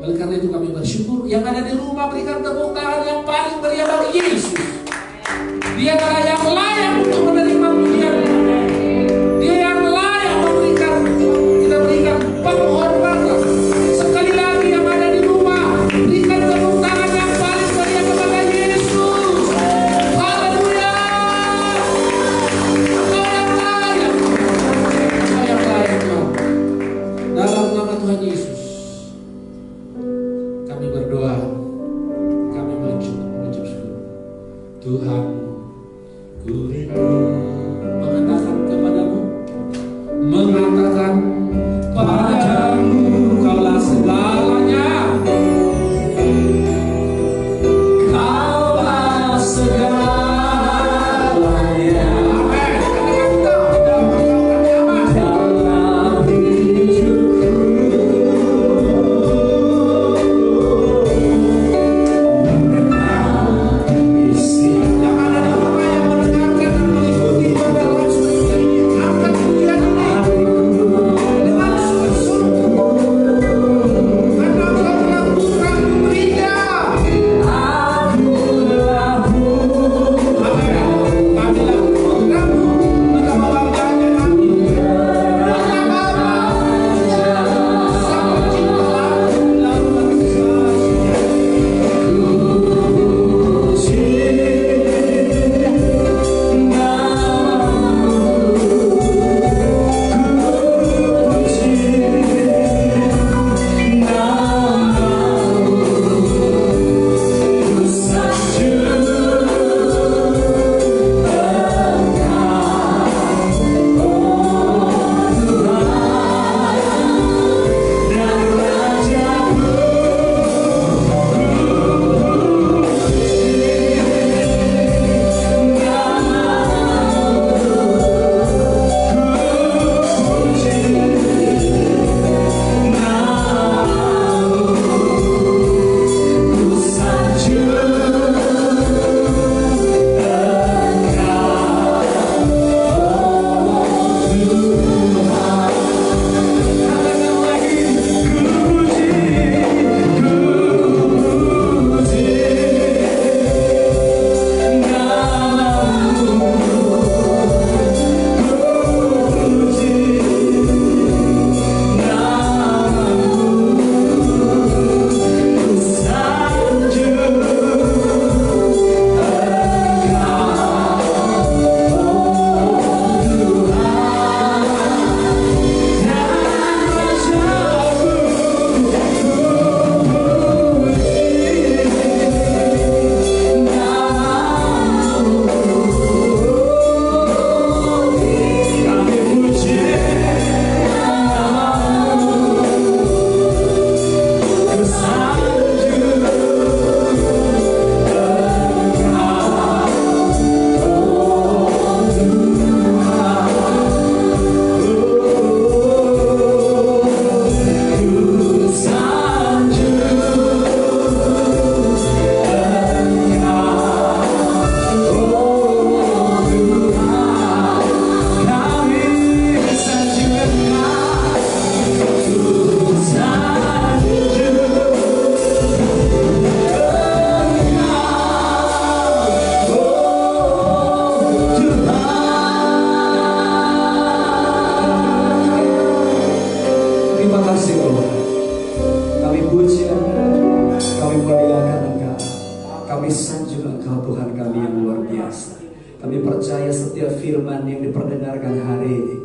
Speaker 2: Oleh karena itu kami bersyukur. Yang ada di rumah, berikan tepuk tangan yang paling meriah bagi Yesus. Dia adalah yang layak untuk menerima pujian. Dia yang layak kita berikan penghormatan. Sekali lagi yang ada di rumah, berikan tepuk tangan yang paling meriah kepada Yesus. Haleluya. Engkau yang layak. Engkau yang layak Tuhan. Dalam nama Tuhan Yesus kami berdoa, kami mengucap syukur. Tuhan, ku rindu mengatakan kepadamu, Kaulah segalanya, Kaulah segalanya. Amin. Dalam hidupku, yang ada di rumah yang mendengarkan dan mengikuti,
Speaker 1: Kami percaya setiap firman yang diperdengarkan hari ini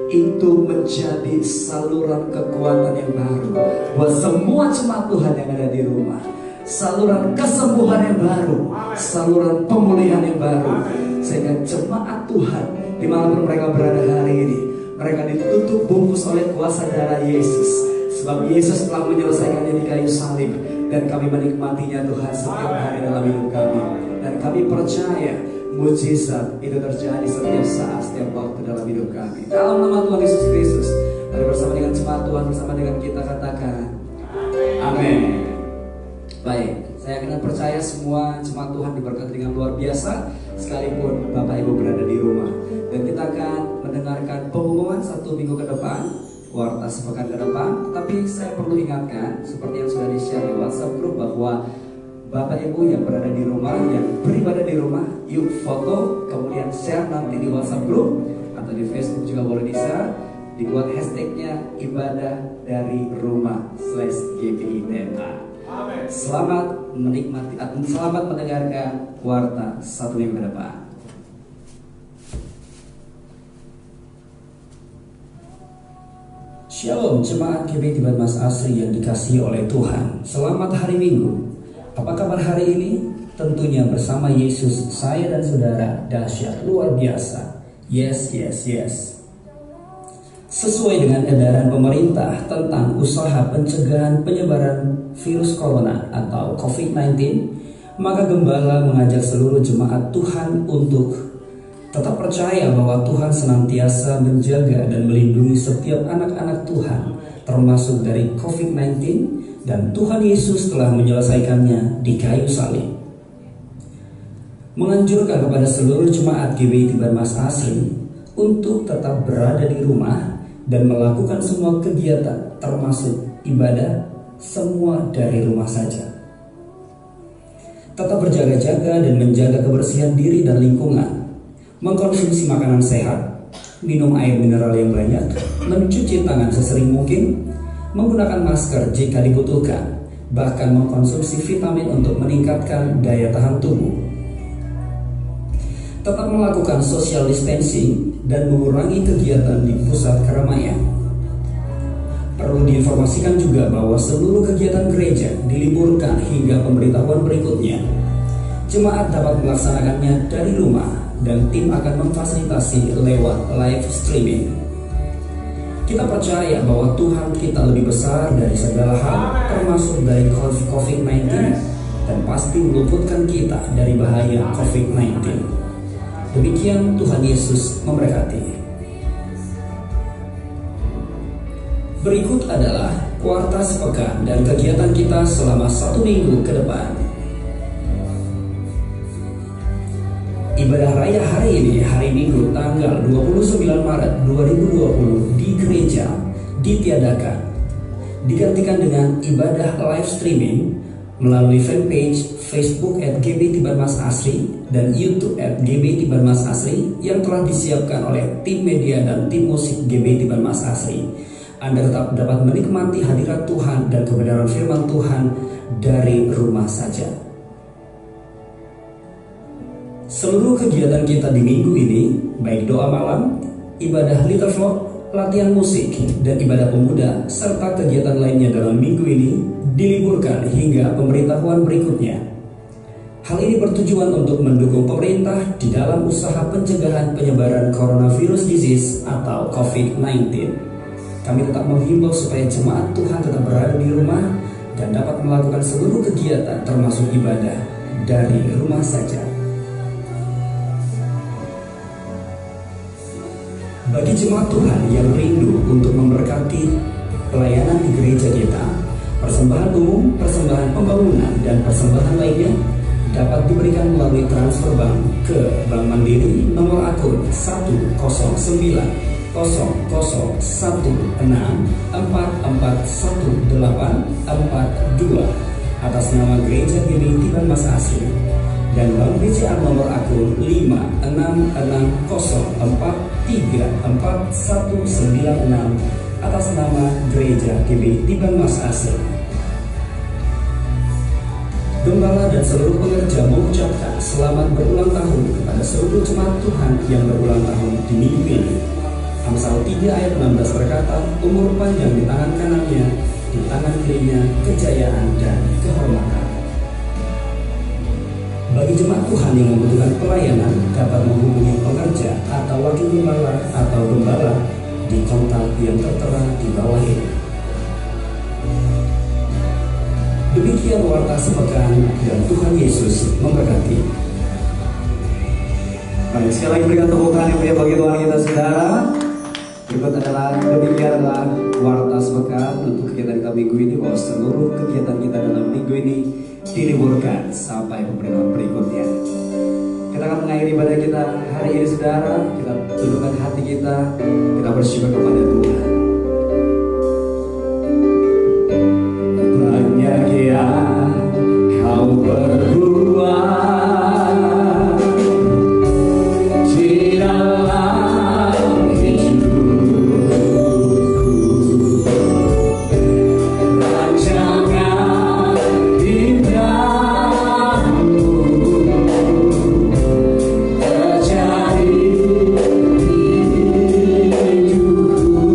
Speaker 1: itu menjadi saluran kekuatan yang baru buat semua jemaat Tuhan yang ada di rumah. Saluran kesembuhan yang baru, saluran pemulihan yang baru, sehingga jemaat Tuhan dimanapun mereka berada hari ini, mereka ditutup bungkus oleh kuasa darah Yesus. Sebab Yesus telah menyelesaikannya di kayu salib, dan kami menikmatinya Tuhan setiap hari dalam hidup kami. Dan kami percaya mujizat itu terjadi setiap saat, setiap waktu dalam hidup kami. Dalam nama Tuhan Yesus Kristus, mari bersama dengan jemaat Tuhan, bersama dengan kita katakan amin. Baik, saya akan percaya semua jemaat Tuhan diberkati dengan luar biasa, sekalipun Bapak Ibu berada di rumah. Dan kita akan mendengarkan pengumuman 1 minggu ke depan, warta sepekan ke depan. Tetapi saya perlu ingatkan, seperti yang sudah di-share di WhatsApp group, bahwa Bapak Ibu yang berada di rumah, yang beribadah di rumah, yuk foto, kemudian share nanti di WhatsApp group atau di Facebook juga boleh di-share. Dibuat hashtagnya ibadah dari rumah /GPITMA. Selamat menikmati, selamat mendengarkan warta 1 minggu ke depan. Shalom jemaat GBI Tiban Mas Asri yang dikasihi oleh Tuhan. Selamat hari Minggu. Apa kabar hari ini? Tentunya bersama Yesus, saya dan saudara dahsyat luar biasa. Yes. Sesuai dengan edaran pemerintah tentang usaha pencegahan penyebaran virus corona atau COVID-19, maka gembala mengajak seluruh jemaat Tuhan untuk tetap percaya bahwa Tuhan senantiasa menjaga dan melindungi setiap anak-anak Tuhan, termasuk dari COVID-19, dan Tuhan Yesus telah menyelesaikannya di kayu salib. Menganjurkan kepada seluruh jemaat GBI Tiban Mas Asri untuk tetap berada di rumah dan melakukan semua kegiatan termasuk ibadah semua dari rumah saja. Tetap berjaga-jaga dan menjaga kebersihan diri dan lingkungan, mengkonsumsi makanan sehat, minum air mineral yang banyak, mencuci tangan sesering mungkin, menggunakan masker jika dibutuhkan, bahkan mengkonsumsi vitamin untuk meningkatkan daya tahan tubuh. Tetap melakukan social distancing dan mengurangi kegiatan di pusat keramaian. Perlu diinformasikan juga bahwa seluruh kegiatan gereja diliburkan hingga pemberitahuan berikutnya. Jemaat dapat melaksanakannya dari rumah dan tim akan memfasilitasi lewat live streaming. Kita percaya bahwa Tuhan kita lebih besar dari segala hal, termasuk dari COVID-19, dan pasti meluputkan kita dari bahaya COVID-19. Demikian Tuhan Yesus memberkati. Berikut adalah warta sepekan dan kegiatan kita selama 1 minggu ke depan. Ibadah raya hari ini, hari Minggu tanggal 29 Maret 2020 di gereja ditiadakan, digantikan dengan ibadah live streaming melalui fanpage Facebook @GBI Tiban Mas Asri dan YouTube @GBI Tiban Mas Asri yang telah disiapkan oleh tim media dan tim musik GBI Tiban Mas Asri. Anda tetap dapat menikmati hadirat Tuhan dan kebenaran firman Tuhan dari rumah saja. Seluruh kegiatan kita di minggu ini, baik doa malam, ibadah Little Flock, latihan musik, dan ibadah pemuda, serta kegiatan lainnya dalam minggu ini diliburkan hingga pemberitahuan berikutnya. Hal ini bertujuan untuk mendukung pemerintah di dalam usaha pencegahan penyebaran coronavirus disease atau COVID-19. Kami tetap menghimbau supaya jemaat Tuhan tetap berada di rumah dan dapat melakukan seluruh kegiatan termasuk ibadah dari rumah saja. Bagi jemaat Tuhan yang rindu untuk memberkati pelayanan di gereja kita, persembahan umum, persembahan pembangunan, dan persembahan lainnya dapat diberikan melalui transfer bank ke Bank Mandiri nomor akun 10916441842 atas nama Gereja GBI Tiban Mas Asri, dan Bank BCA nomor akun 56604349196 atas nama Gereja GBI Tiban Mas Asri. Gembala dan seluruh pengerja mengucapkan selamat berulang tahun kepada seluruh jemaat Tuhan yang berulang tahun di minggu ini. Amsal 3 ayat 16 berkata, umur panjang di tangan kanannya, di tangan kirinya kejayaan dan kehormatan. Bagi jemaat Tuhan yang membutuhkan pelayanan dapat menghubungi pengerja atau wakil gembala atau gembala di kontak yang tertera di bawah ini. Demikian warta sepekan dan Tuhan Yesus memberkati.
Speaker 3: Baik, sekali lagi berikan tepuk tangan yang mulia bagi Tuhan kita saudara. Berikut adalah demikianlah warta sepekan untuk kegiatan kita minggu ini, bahwa seluruh kegiatan kita dalam minggu ini diliburkan sampai pemberitahuan berikutnya. Kita akan mengakhiri ibadah kita hari ini saudara. Kita tundukkan hati kita bersyukur kepada Tuhan. Banyak yang kau perbuat di dalam hidupku, rancangan indahmu terjadi di hidupku.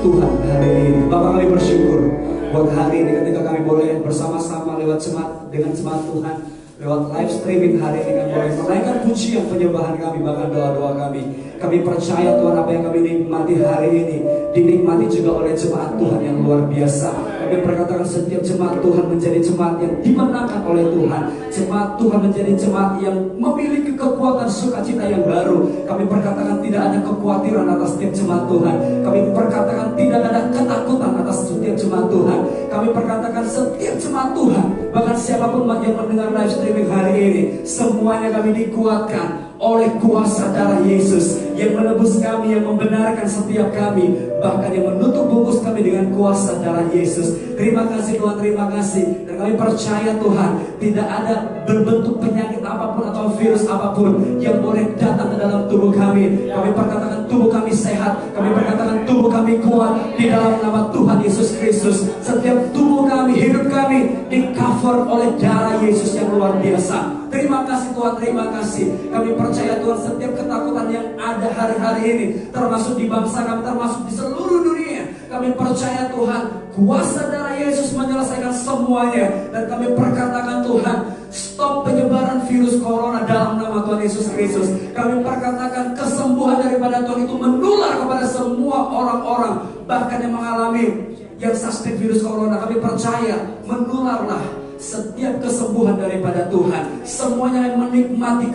Speaker 3: Tuhan hari ini. Bapak, kami bersyukur buat hari ini ketika kami boleh bersama-sama lewat jemaat dengan jemaat Tuhan, lewat live streaming hari ini kami boleh menaikkan pujian penyembahan kami, bahkan doa-doa kami. Kami percaya Tuhan apa yang kami nikmati hari ini dinikmati juga oleh jemaat Tuhan yang luar biasa. Kami perkatakan setiap jemaat Tuhan menjadi jemaat yang dimenangkan oleh Tuhan. Jemaat Tuhan menjadi jemaat yang memiliki kekuatan sukacita yang baru. Kami perkatakan tidak ada kekhawatiran atas setiap jemaat Tuhan. Kami perkatakan tidak ada ketakutan atas setiap jemaat Tuhan. Kami perkatakan setiap jemaat Tuhan, bahkan siapapun yang mendengar live streaming hari ini, semuanya kami dikuatkan oleh kuasa darah Yesus yang menebus kami, yang membenarkan setiap kami, bahkan yang menutup bungkus kami dengan kuasa darah Yesus. Terima kasih Tuhan, terima kasih. Dan kami percaya Tuhan, tidak ada berbentuk penyakit apapun atau virus apapun yang boleh datang ke dalam tubuh kami. Kami perkatakan tubuh kami sehat, kami perkatakan tubuh kami kuat di dalam nama Tuhan Yesus Kristus. Setiap tubuh kami, hidup kami di cover oleh darah Yesus yang luar biasa. Terima kasih Tuhan, terima kasih. Kami percaya Tuhan, setiap ketakutan yang ada hari-hari ini, termasuk di bangsa kami, termasuk di seluruh dunia, kami percaya Tuhan, kuasa darah Yesus menyelesaikan semuanya. Dan kami perkatakan Tuhan, stop penyebaran virus corona dalam nama Tuhan Yesus Kristus. Kami perkatakan kesembuhan daripada Tuhan itu menular kepada semua orang-orang, bahkan yang mengalami yang suspek virus corona. Kami percaya menularlah setiap kesembuhan daripada Tuhan. Semuanya yang menikmati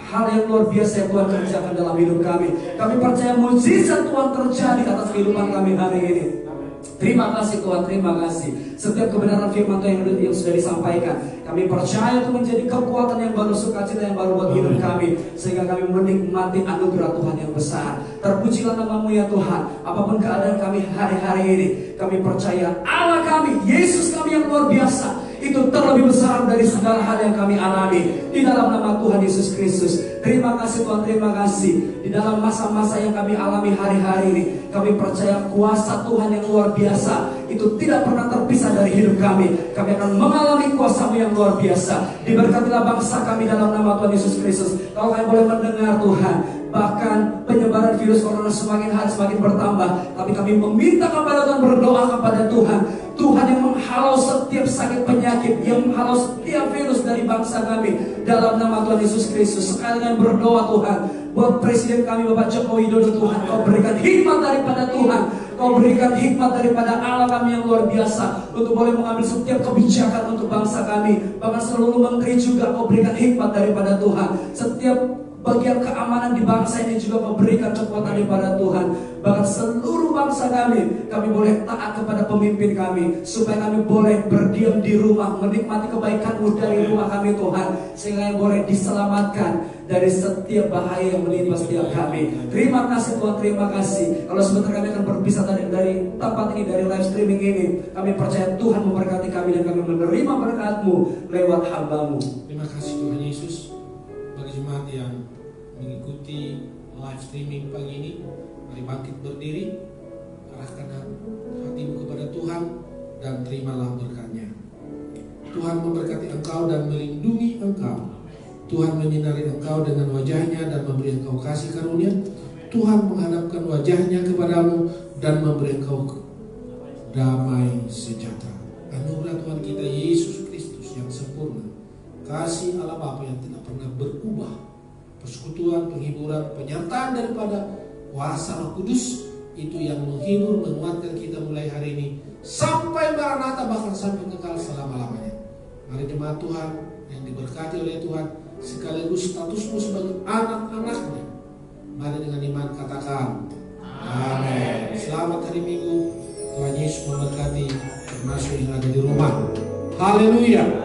Speaker 3: hal yang luar biasa yang Tuhan kerjakan dalam hidup kami. Kami percaya mujizat Tuhan terjadi atas kehidupan kami hari ini. Terima kasih Tuhan, terima kasih. Setiap kebenaran firman Tuhan yang sudah disampaikan, kami percaya itu menjadi kekuatan yang baru, sukacita yang baru buat hidup kami, sehingga kami menikmati anugerah Tuhan yang besar. Terpujilah nama-Mu ya Tuhan. Apapun keadaan kami hari-hari ini, kami percaya Allah kami, Yesus kami yang luar biasa, itu terlebih besar dari segala hal yang kami alami. Di dalam nama Tuhan Yesus Kristus. Terima kasih Tuhan, terima kasih. Di dalam masa-masa yang kami alami hari-hari ini, kami percaya kuasa Tuhan yang luar biasa itu tidak pernah terpisah dari hidup kami. Kami akan mengalami kuasa-Mu yang luar biasa. Diberkatilah bangsa kami dalam nama Tuhan Yesus Kristus. Kalau kami boleh mendengar Tuhan, bahkan penyebaran virus corona semakin hari semakin bertambah, tapi kami meminta kepada Tuhan, berdoa kepada Tuhan, Tuhan yang menghalau setiap sakit penyakit, yang menghalau setiap virus dari bangsa kami dalam nama Tuhan Yesus Kristus. Sekalian berdoa Tuhan buat Presiden kami Bapak Joko Widodo. Tuhan, Kau berikan hikmat daripada Tuhan, Kau berikan hikmat daripada Allah kami yang luar biasa untuk boleh mengambil setiap kebijakan untuk bangsa kami. Bahkan seluruh menteri juga Kau berikan hikmat daripada Tuhan. Setiap bagian keamanan di bangsa ini juga memberikan kekuatan daripada Tuhan. Bahkan seluruh bangsa kami boleh taat kepada pemimpin kami, supaya kami boleh berdiam di rumah, menikmati kebaikan-Mu dari rumah kami Tuhan, sehingga kami boleh diselamatkan dari setiap bahaya yang menimpa setiap kami. Terima kasih Tuhan, terima kasih. Kalau sebentar kami akan berpisah dari tempat ini, dari live streaming ini, kami percaya Tuhan memberkati kami dan kami menerima berkat-Mu lewat hamba-Mu.
Speaker 2: Terima kasih Tuhan Yesus. Bagi jemaat yang mengikuti live streaming pagi ini, mari bangkit berdiri, arahkan hatimu kepada Tuhan dan terimalah berkat-Nya. Tuhan memberkati engkau dan melindungi engkau. Tuhan menyinari engkau dengan wajah-Nya dan memberi engkau kasih karunia. Tuhan menghadapkan wajah-Nya kepadamu dan memberi engkau damai sejahtera. Anugerah Tuhan kita Yesus Kristus yang sempurna, kasih Allah Bapa yang tidak pernah berubah, persekutuan, penghiburan, penyertaan daripada kuasa Roh Kudus itu yang menghibur, menguatkan kita mulai hari ini sampai Maranatha, bahkan sampai kekal selama-lamanya. Mari jemaat Tuhan yang diberkati oleh Tuhan, sekaligus statusmu sebagai anak-anak-Nya, mari dengan iman katakan amin. Selamat hari Minggu. Tuhan Yesus memberkati termasuk yang ada di rumah. Haleluya.